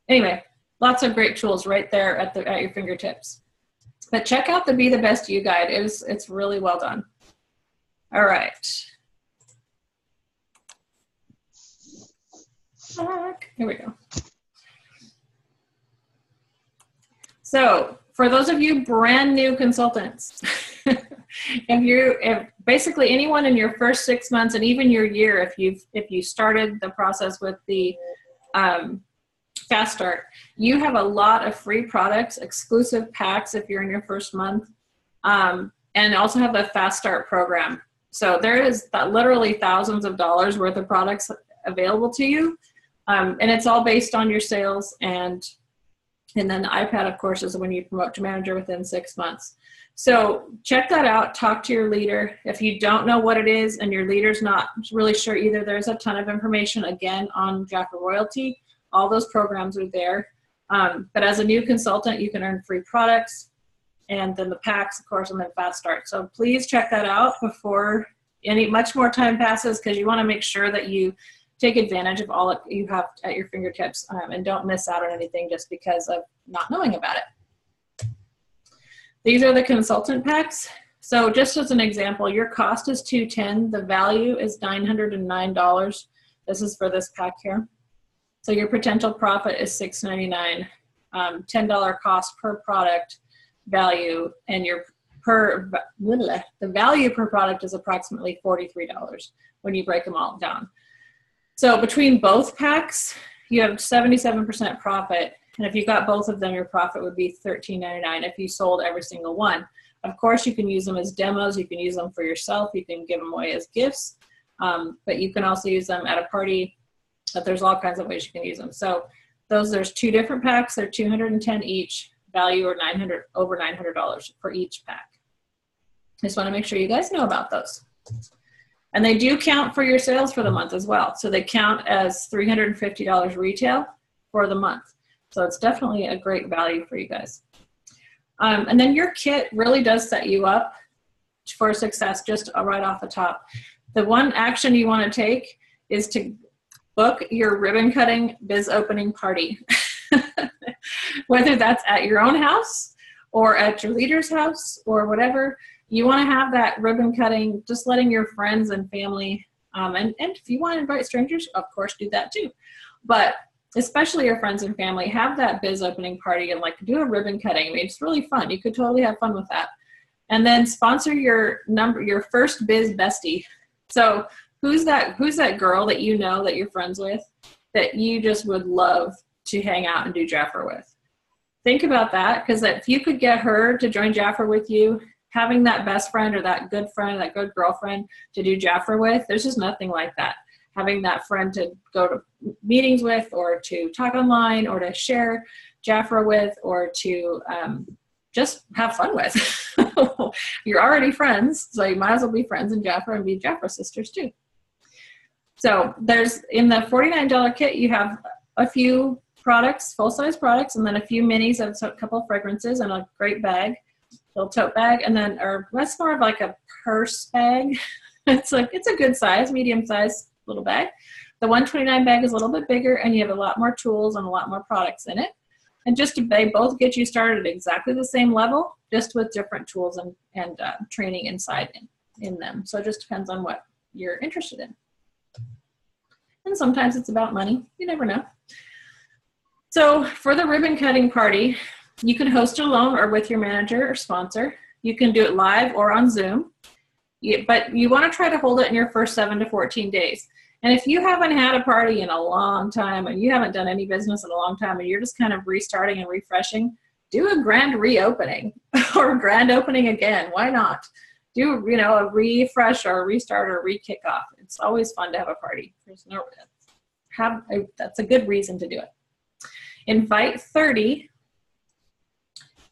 Anyway, lots of great tools right there at your fingertips. But check out the Be the Best You Guide. It's really well done. All right. Here we go. So for those of you brand new consultants, if basically anyone in your first 6 months and even your year, if you started the process with the Fast Start, you have a lot of free products, exclusive packs if you're in your first month, and also have the Fast Start program. So there is literally thousands of dollars worth of products available to you, and it's all based on your sales. And then the iPad, of course, is when you promote to manager within 6 months. So check that out. Talk to your leader. If you don't know what it is and your leader's not really sure either, there's a ton of information, again, on Jafra Royalty. All those programs are there. But as a new consultant, you can earn free products, and then the packs, of course, and then Fast Start. So please check that out before much more time passes, because you want to make sure that you take advantage of all you have at your fingertips, and don't miss out on anything just because of not knowing about it. These are the consultant packs. So just as an example, your cost is $210. The value is $909. This is for this pack here. So your potential profit is $699. $10 cost per product value, and the value per product is approximately $43 when you break them all down. So between both packs, you have 77% profit. And if you got both of them, your profit would be $13.99 if you sold every single one. Of course, you can use them as demos. You can use them for yourself. You can give them away as gifts. But you can also use them at a party. But there's all kinds of ways you can use them. So there's 2 different packs. They're $210 each. Value or over $900 for each pack. Just want to make sure you guys know about those. And they do count for your sales for the month as well. So they count as $350 retail for the month. So it's definitely a great value for you guys. And then your kit really does set you up for success just right off the top. The one action you want to take is to book your ribbon cutting biz opening party. Whether that's at your own house or at your leader's house or whatever. You want to have that ribbon cutting, just letting your friends and family, and if you want to invite strangers, of course, do that too. But especially your friends and family, have that biz opening party and do a ribbon cutting. I mean, it's really fun. You could totally have fun with that. And then sponsor your first biz bestie. So who's that girl that you know that you're friends with that you just would love to hang out and do Jafra with? Think about that, because if you could get her to join Jafra with you, having that best friend or that good friend, that good girlfriend to do Jafra with, there's just nothing like that. Having that friend to go to meetings with, or to talk online, or to share Jafra with, or to just have fun with. You're already friends, so you might as well be friends in Jafra and be Jafra sisters too. So in the $49 kit, you have a few products, full-size products, and then a few minis of a couple of fragrances and a great bag. Little tote bag, and then, or that's more of like a purse bag. It's a good size, medium size little bag. The $129 bag is a little bit bigger, and you have a lot more tools and a lot more products in it. And they both get you started at exactly the same level, just with different tools and training inside in them. So it just depends on what you're interested in. And sometimes it's about money. You never know. So for the ribbon cutting party, You can host alone or with your manager or sponsor. You can do it live or on Zoom. But you want to try to hold it in your first 7 to 14 days. And if you haven't had a party in a long time and you haven't done any business in a long time and you're just kind of restarting and refreshing, do a grand reopening or grand opening again. Why not? Do, a refresh or a restart or a re-kickoff. It's always fun to have a party. That's a good reason to do it. Invite 30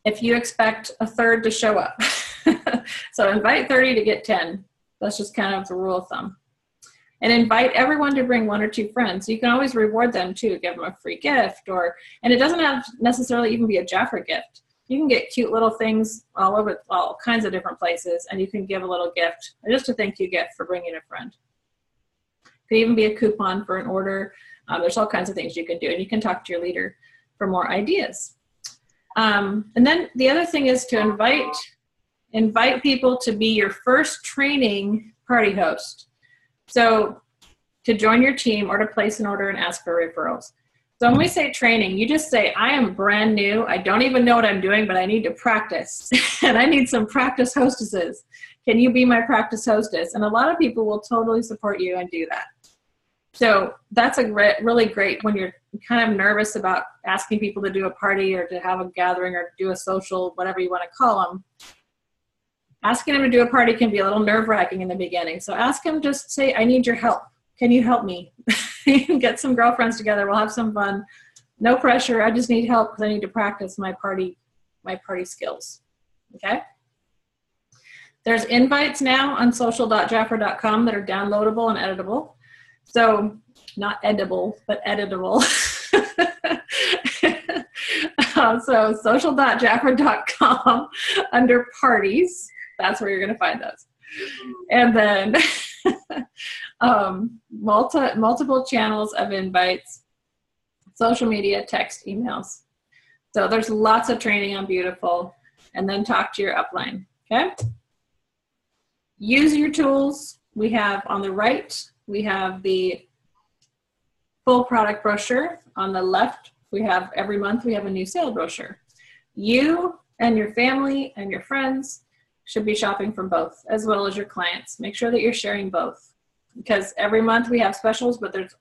if you expect a third to show up. So invite 30 to get 10. That's just kind of the rule of thumb. And invite everyone to bring 1 or 2 friends. You can always reward them too, give them a free gift, and it doesn't have necessarily even be a Jafra gift. You can get cute little things all kinds of different places, and you can give a little gift, or just a thank you gift for bringing a friend. It could even be a coupon for an order. There's all kinds of things you can do, and you can talk to your leader for more ideas. And then the other thing is to invite people to be your first training party host. So to join your team or to place an order and ask for referrals. So when we say training, you just say, I am brand new. I don't even know what I'm doing, but I need to practice. And I need some practice hostesses. Can you be my practice hostess? And a lot of people will totally support you and do that. So that's really great when you're kind of nervous about asking people to do a party or to have a gathering or do a social, whatever you want to call them. Asking them to do a party can be a little nerve-wracking in the beginning. So ask them, just say, I need your help. Can you help me? Get some girlfriends together. We'll have some fun. No pressure. I just need help because I need to practice my party skills. Okay? There's invites now on social.jafra.com that are downloadable and editable. So not edible, but editable. So social.jafra.com under parties. That's where you're going to find those. And then multiple channels of invites, social media, text, emails. So there's lots of training on Beautiful. And then talk to your upline. Okay? Use your tools. We have on the right, we have the full product brochure. On the left, we have every month we have a new sale brochure. You and your family and your friends should be shopping from both, as well as your clients. Make sure that you're sharing both, because every month we have specials, but there's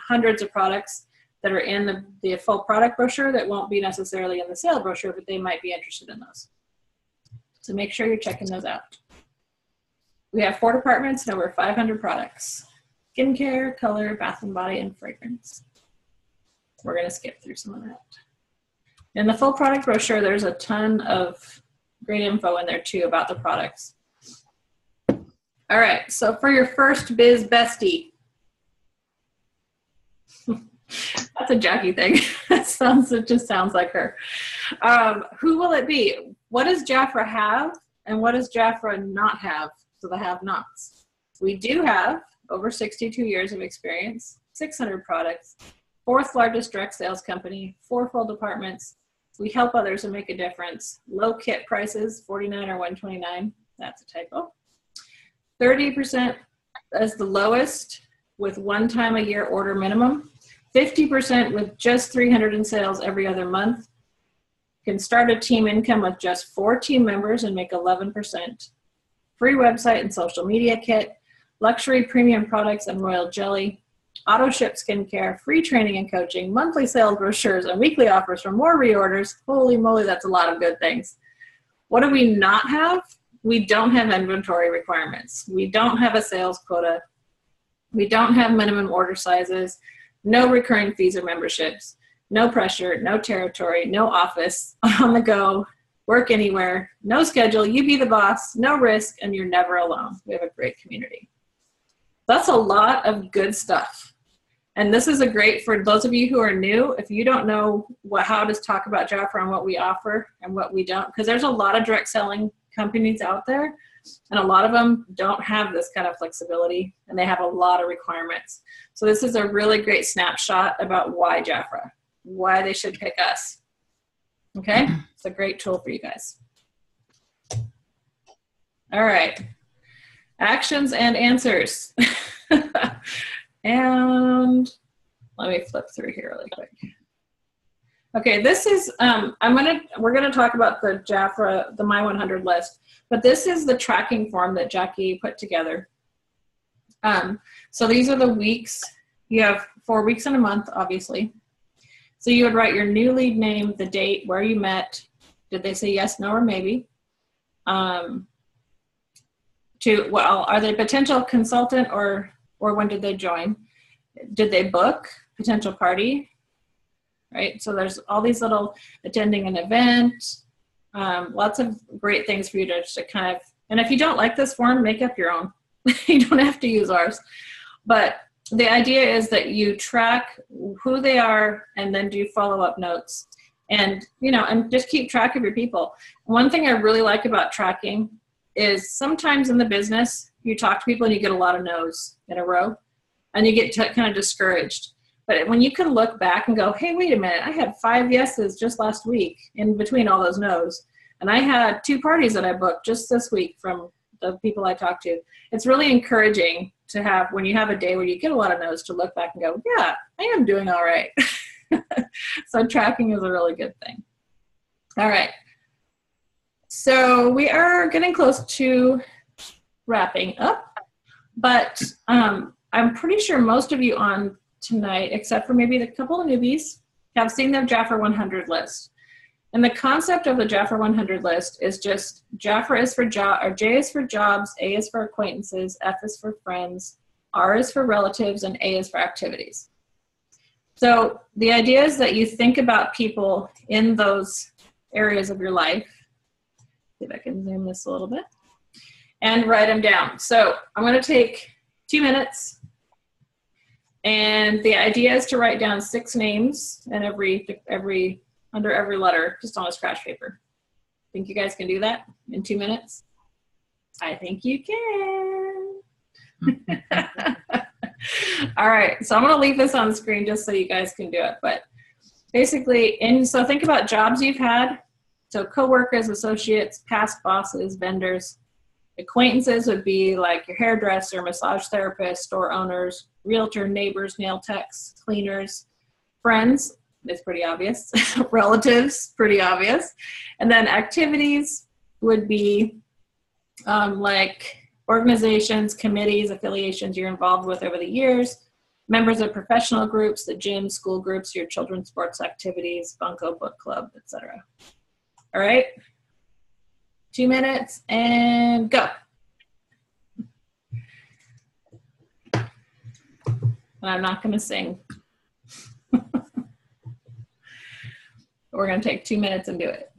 hundreds of products that are in the full product brochure that won't be necessarily in the sale brochure, but they might be interested in those. So make sure you're checking those out. We have 4 departments and over 500 products: skincare, color, bath and body, and fragrance. We're going to skip through some of that. In the full product brochure, there's a ton of great info in there too about the products. All right, so for your first biz bestie, that's a Jackie thing. It just sounds like her. Who will it be? What does Jafra have and what does Jafra not have? So the have-nots. We do have over 62 years of experience, 600 products, 4th largest direct sales company, 4 full departments. We help others and make a difference. Low kit prices, $49 or $129. That's a typo. 30% as the lowest with 1 time a year order minimum. 50% with just 300 in sales every other month. You can start a team income with just 4 team members and make 11%. Free website and social media kit. Luxury premium products and royal jelly. Auto ship skincare, free training and coaching, monthly sales brochures, and weekly offers for more reorders. Holy moly, that's a lot of good things. What do we not have? We don't have inventory requirements. We don't have a sales quota. We don't have minimum order sizes, no recurring fees or memberships, no pressure, no territory, no office, on the go, work anywhere, no schedule, you be the boss, no risk, and you're never alone. We have a great community. That's a lot of good stuff. And this is a great, for those of you who are new, if you don't know how to talk about Jafra and what we offer and what we don't, because there's a lot of direct selling companies out there, and a lot of them don't have this kind of flexibility, and they have a lot of requirements. So this is a really great snapshot about why Jafra, why they should pick us. Okay? It's a great tool for you guys. All right. Actions and answers. And let me flip through here really quick. Okay, this is, we're gonna talk about the JAFRA, the My 100 list, but this is the tracking form that Jackie put together. So these are the weeks. You have 4 weeks in a month, obviously. So you would write your new lead name, the date, where you met, did they say yes, no, or maybe? Are they potential consultant or when did they join? Did they book potential party? Right, so there's all these little attending an event, lots of great things for you to kind of, and if you don't like this form, make up your own. You don't have to use ours. But the idea is that you track who they are and then do follow-up notes. And, and just keep track of your people. One thing I really like about tracking is sometimes in the business, you talk to people and you get a lot of no's in a row, and you get kind of discouraged. But when you can look back and go, hey, wait a minute, I had 5 yeses just last week in between all those no's. And I had 2 parties that I booked just this week from the people I talked to. It's really encouraging to have, when you have a day where you get a lot of no's, to look back and go, yeah, I am doing all right. So tracking is a really good thing. All right. So we are getting close to wrapping up, but I'm pretty sure most of you on tonight, except for maybe the couple of newbies, have seen the JAFRA 100 list. And the concept of the JAFRA 100 list is just JAFRA is for job, or J is for jobs, A is for acquaintances, F is for friends, R is for relatives, and A is for activities. So the idea is that you think about people in those areas of your life. See if I can zoom this a little bit. And write them down. So I'm going to take 2 minutes. And the idea is to write down 6 names and under every letter, just on a scratch paper. Think you guys can do that in 2 minutes? I think you can. All right, so I'm going to leave this on the screen just so you guys can do it. But basically, so think about jobs you've had. So coworkers, associates, past bosses, vendors. Acquaintances would be like your hairdresser, massage therapist, store owners, realtor, neighbors, nail techs, cleaners. Friends is pretty obvious. Relatives, pretty obvious. And then activities would be like organizations, committees, affiliations you're involved with over the years, members of professional groups, the gym, school groups, your children's sports activities, Bunko Book Club, etc. All right, 2 minutes and go. And I'm not going to sing. We're going to take 2 minutes and do it.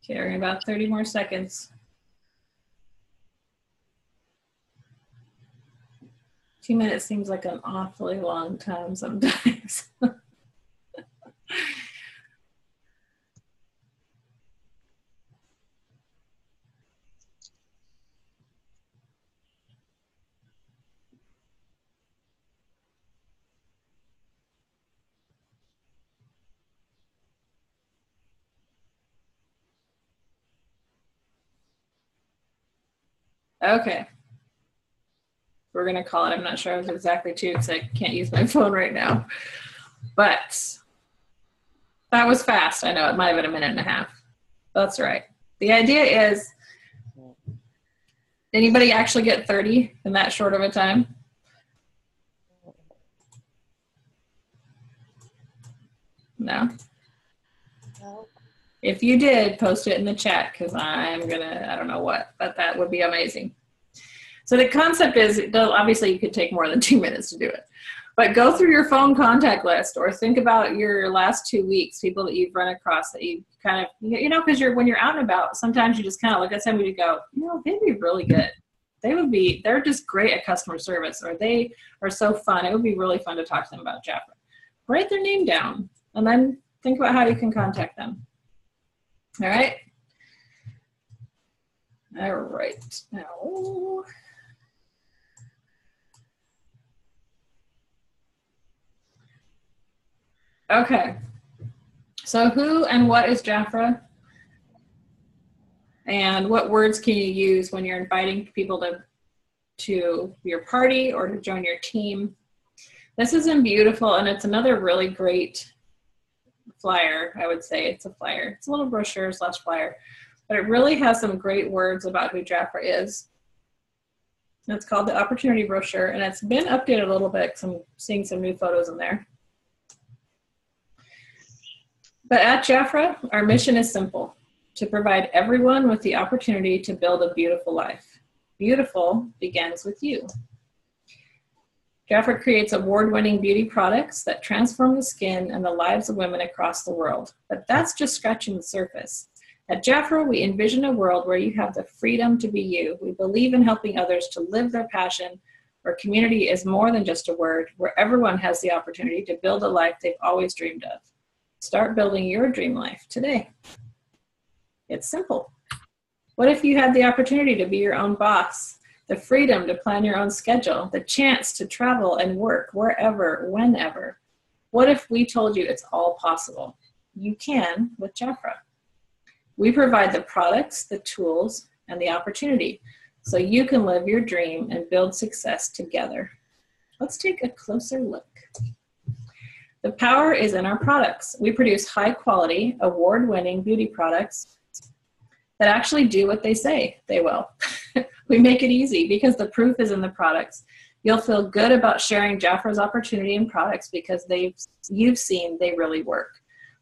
Okay, we're in about 30 more seconds. 2 minutes seems like an awfully long time sometimes. Okay. We're going to call it. I'm not sure I was exactly 2 because I can't use my phone right now. But that was fast. I know it might have been a minute and a half. That's right. The idea is, anybody actually get 30 in that short of a time? No? If you did, post it in the chat, because I don't know what, but that would be amazing. So the concept is, obviously you could take more than 2 minutes to do it, but go through your phone contact list or think about your last 2 weeks, people that you've run across that you kind of, because when you're out and about, sometimes you just kind of look at somebody and go, they'd be really good. They're just great at customer service, or they are so fun. It would be really fun to talk to them about Jafra. Write their name down and then think about how you can contact them. All right. All right. Now, okay. So who and what is Jafra? And what words can you use when you're inviting people to your party or to join your team? This is beautiful, and it's another really great flyer, I would say. It's a flyer. It's a little brochure / flyer, but it really has some great words about who Jafra is. And it's called the Opportunity Brochure, and it's been updated a little bit because I'm seeing some new photos in there. But at Jafra, our mission is simple: to provide everyone with the opportunity to build a beautiful life. Beautiful begins with you. Jafra creates award-winning beauty products that transform the skin and the lives of women across the world. But that's just scratching the surface. At Jafra, we envision a world where you have the freedom to be you. We believe in helping others to live their passion, where community is more than just a word, where everyone has the opportunity to build a life they've always dreamed of. Start building your dream life today. It's simple. What if you had the opportunity to be your own boss, the freedom to plan your own schedule, the chance to travel and work wherever, whenever? What if we told you it's all possible? You can with Jafra. We provide the products, the tools, and the opportunity so you can live your dream and build success together. Let's take a closer look. The power is in our products. We produce high-quality, award-winning beauty products that actually do what they say they will. We make it easy because the proof is in the products. You'll feel good about sharing Jafra's opportunity and products because you've seen they really work.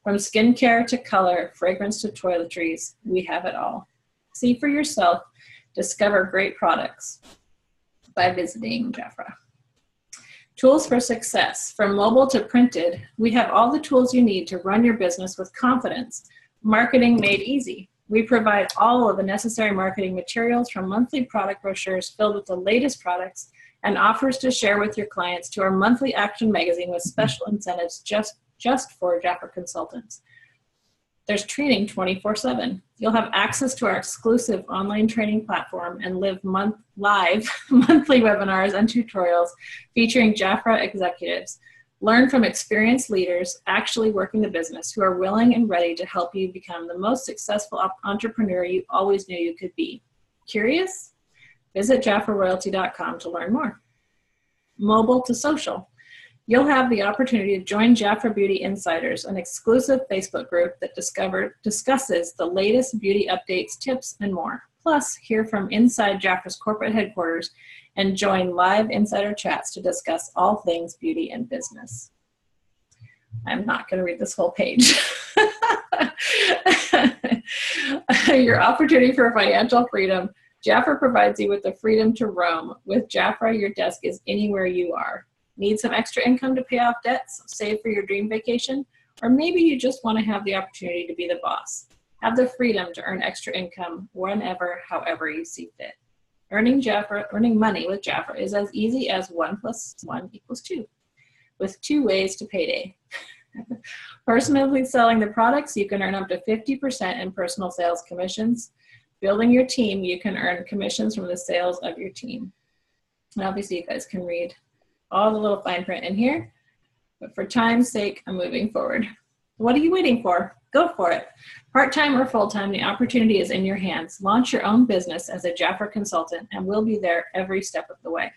From skincare to color, fragrance to toiletries, we have it all. See for yourself. Discover great products by visiting Jafra. Tools for success. From mobile to printed, we have all the tools you need to run your business with confidence. Marketing made easy. We provide all of the necessary marketing materials, from monthly product brochures filled with the latest products and offers to share with your clients, to our monthly action magazine with special incentives just for Jafra consultants. There's training 24/7. You'll have access to our exclusive online training platform and live live monthly webinars and tutorials featuring Jafra executives. Learn from experienced leaders actually working the business who are willing and ready to help you become the most successful entrepreneur you always knew you could be. Curious? Visit JafraRoyalty.com to learn more. Mobile to social. You'll have the opportunity to join Jafra Beauty Insiders, an exclusive Facebook group that discusses the latest beauty updates, tips, and more. Plus, hear from inside Jafra's corporate headquarters and join live insider chats to discuss all things beauty and business. I'm not going to read this whole page. Your opportunity for financial freedom. Jafra provides you with the freedom to roam. With Jafra, your desk is anywhere you are. Need some extra income to pay off debts, save for your dream vacation, or maybe you just want to have the opportunity to be the boss. Have the freedom to earn extra income whenever, however you see fit. Earning money with Jafra is as easy as 1 + 1 = 2, with 2 ways to payday. Personally selling the products, you can earn up to 50% in personal sales commissions. Building your team, you can earn commissions from the sales of your team. And obviously, you guys can read all the little fine print in here, but for time's sake, I'm moving forward. What are you waiting for? Go for it. Part-time or full-time, the opportunity is in your hands. Launch your own business as a Jafra consultant, and we'll be there every step of the way.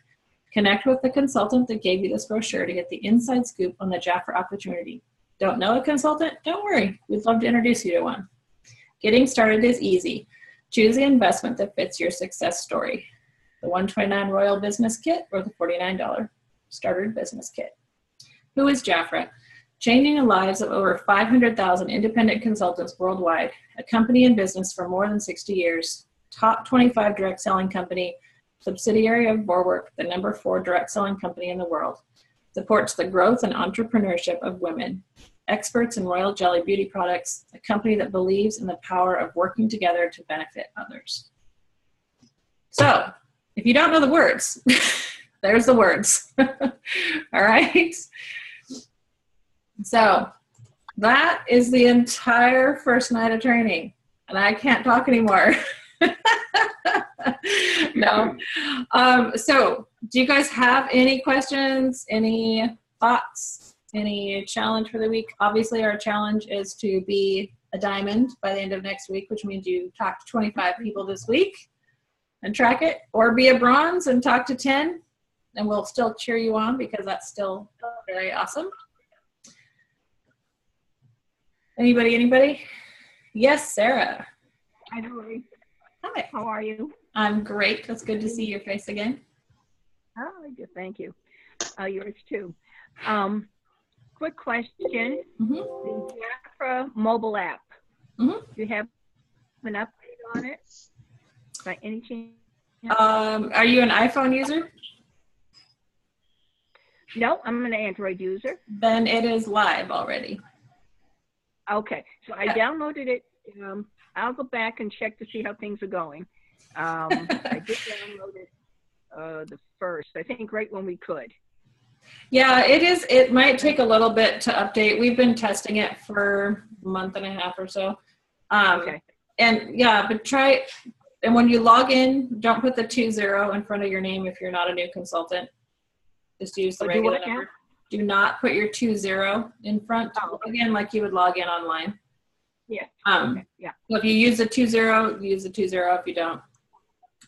Connect with the consultant that gave you this brochure to get the inside scoop on the Jafra opportunity. Don't know a consultant? Don't worry. We'd love to introduce you to one. Getting started is easy. Choose the investment that fits your success story. The $129 Royal Business Kit or the $49 Starter Business Kit. Who is Jafra? Changing the lives of over 500,000 independent consultants worldwide, a company in business for more than 60 years, top 25 direct selling company, subsidiary of Vorwerk, the number 4 direct selling company in the world. Supports the growth and entrepreneurship of women. Experts in royal jelly beauty products, a company that believes in the power of working together to benefit others. So, if you don't know the words, there's the words. All right. So, that is the entire first night of training, and I can't talk anymore. No. So, do you guys have any questions, any thoughts, any challenge for the week? Obviously, our challenge is to be a diamond by the end of next week, which means you talk to 25 people this week and track it, or be a bronze and talk to 10, and we'll still cheer you on because that's still very awesome. Anybody? Yes, Sarah. Hi, Lori. Hi. How are you? I'm great. It's good to see your face again. Oh, good. Thank you. Yours too. Quick question. The Jafra mobile app. Do you have an update on it by any chance? Are you an iPhone user? No, I'm an Android user. Then it is live already. Okay, so I downloaded it. I'll go back and check to see how things are going. I did download it the first, I think, right when we could. Yeah, it is. It might take a little bit to update. We've been testing it for a month and a half or so. Okay. And yeah, but try, and when you log in, don't put the 20 in front of your name if you're not a new consultant. Just use the regular number. Do not put your 20 in front. Again, like you would log in online. Yeah. Okay. Yeah. So if you use the 20, use the 20. If you don't,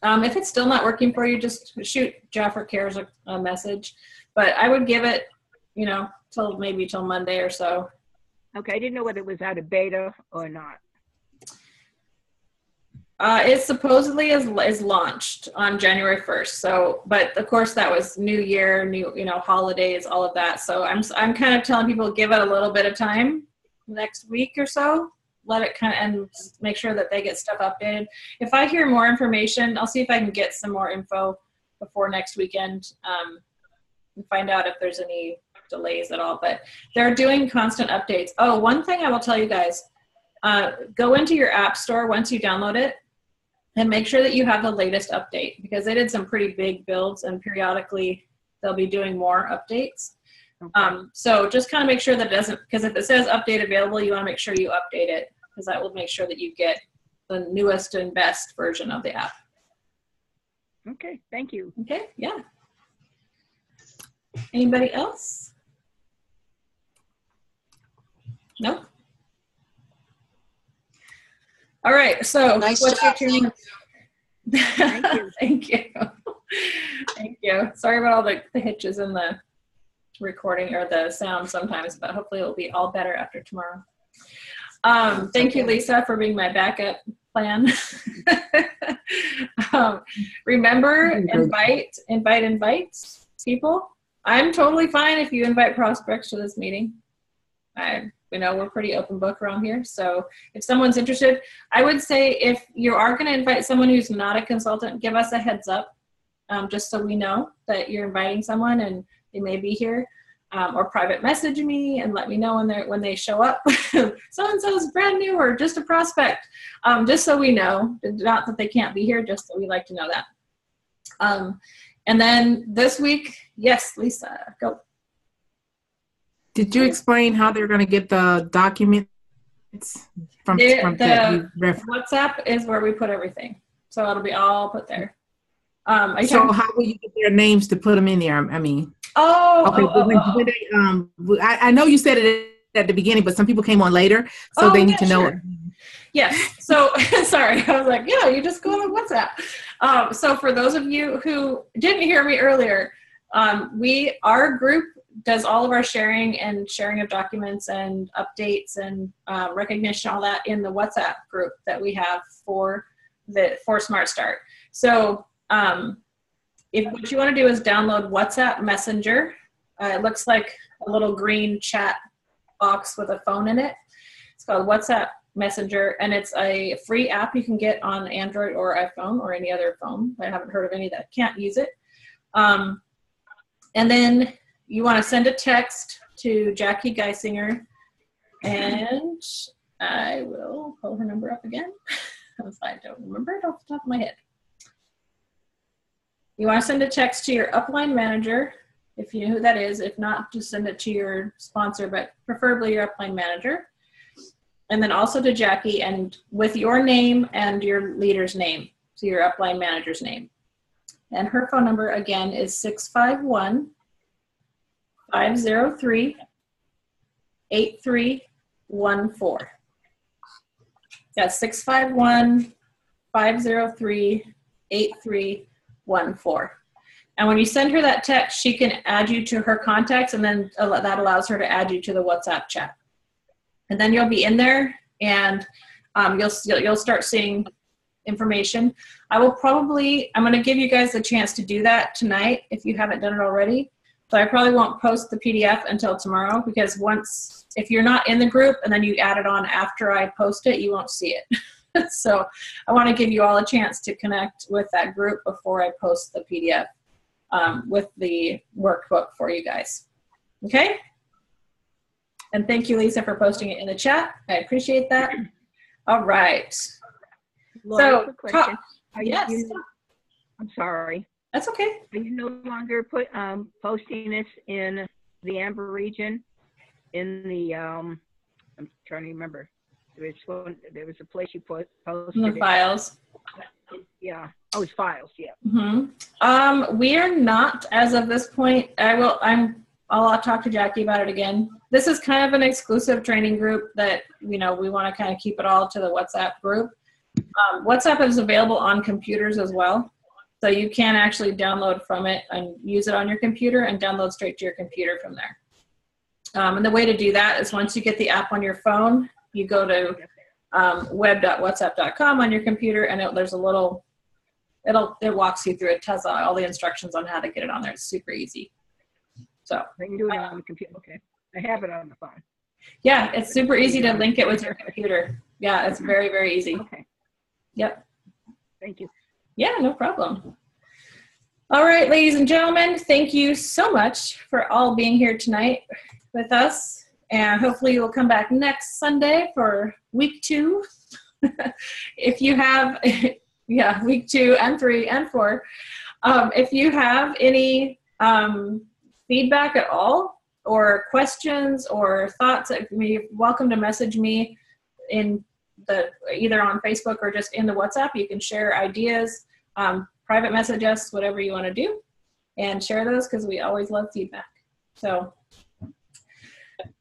if it's still not working for you, just shoot Jafra Cares a message. But I would give it, till Monday or so. Okay. I didn't know whether it was out of beta or not. It supposedly is launched on January 1st. So, but of course that was New Year, holidays, all of that. So I'm kind of telling people give it a little bit of time, next week or so. Let it and make sure that they get stuff updated. If I hear more information, I'll see if I can get some more info before next weekend and find out if there's any delays at all. But they're doing constant updates. Oh, one thing I will tell you guys, go into your app store once you download it and make sure that you have the latest update, because they did some pretty big builds and periodically they'll be doing more updates. Okay. So just kind of make sure that it doesn't, because if it says update available, you want to make sure you update it, because that will make sure that you get the newest and best version of the app. Okay, thank you. Okay, yeah. Anybody else? No? All right, so nice what's job. your turn? Thank you. Thank you. Thank you. Sorry about all the hitches in the recording or the sound sometimes, but hopefully it'll be all better after tomorrow. Thank you, Lisa, for being my backup plan. Remember, invite people. I'm totally fine if you invite prospects to this meeting. We're pretty open book around here. So if someone's interested, I would say if you are going to invite someone who's not a consultant, give us a heads up, just so we know that you're inviting someone and they may be here, or private message me and let me know when they show up. So-and-so is brand new or just a prospect, just so we know, not that they can't be here, just so we like to know that. And then this week, yes, Lisa, go. Did you explain how they're going to get the documents from the WhatsApp is where we put everything, so it'll be all put there. So how will you get their names to put them in there? I mean, I know you said it at the beginning, but some people came on later, so they need to know. Sure. Yes. So sorry, I was like, yeah, you just go on WhatsApp. So for those of you who didn't hear me earlier, our group does all of our sharing of documents and updates and recognition, all that in the WhatsApp group that we have for Smart Start. So if what you want to do is download WhatsApp Messenger, it looks like a little green chat box with a phone in it. It's called WhatsApp Messenger, and it's a free app you can get on Android or iPhone or any other phone. I haven't heard of any that can't use it. And then you want to send a text to Jackie Geisinger, and I will pull her number up again because I don't remember it off the top of my head. You want to send a text to your upline manager, if you know who that is. If not, just send it to your sponsor, but preferably your upline manager. And then also to Jackie, and with your name and your leader's name, so your upline manager's name. And her phone number, again, is 651-503-8314. That's 651-503-8314. And when you send her that text, she can add you to her contacts, and then that allows her to add you to the WhatsApp chat. And then you'll be in there, and you'll start seeing information. I'm going to give you guys a chance to do that tonight if you haven't done it already. So I probably won't post the PDF until tomorrow, because if you're not in the group and then you add it on after I post it, you won't see it. So I want to give you all a chance to connect with that group before I post the PDF with the workbook for you guys. Okay? And thank you, Lisa, for posting it in the chat. I appreciate that. All right. Laura, quick question. Yes. I'm sorry. That's okay. Are you no longer posting this in the Amber region? In the I'm trying to remember. There was a place you posted in the files. Yeah. Oh, it's files. Yeah. Mm-hmm. We are not, as of this point. I'll talk to Jackie about it again. This is kind of an exclusive training group that, we want to kind of keep it all to the WhatsApp group. WhatsApp is available on computers as well. So you can actually download from it and use it on your computer and download straight to your computer from there. And the way to do that is once you get the app on your phone, you go to web.whatsapp.com on your computer, and there's a little, it walks you through it, tells all the instructions on how to get it on there. It's super easy. So I can do it on the computer. Okay. I have it on the phone. Yeah, it's super easy to link it with your computer. Yeah, it's very, very easy. Okay. Yep. Thank you. Yeah, no problem. All right, ladies and gentlemen, thank you so much for all being here tonight with us. And hopefully you'll come back next Sunday for week 2. If you have, week 2 and 3 and 4. If you have any feedback at all, or questions or thoughts, you're welcome to message me either on Facebook or just in the WhatsApp. You can share ideas, private message us, whatever you want to do, and share those, because we always love feedback. So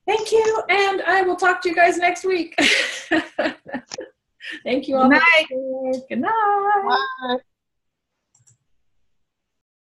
thank you, and I will talk to you guys next week. Thank you all. Good night. Good night. Bye.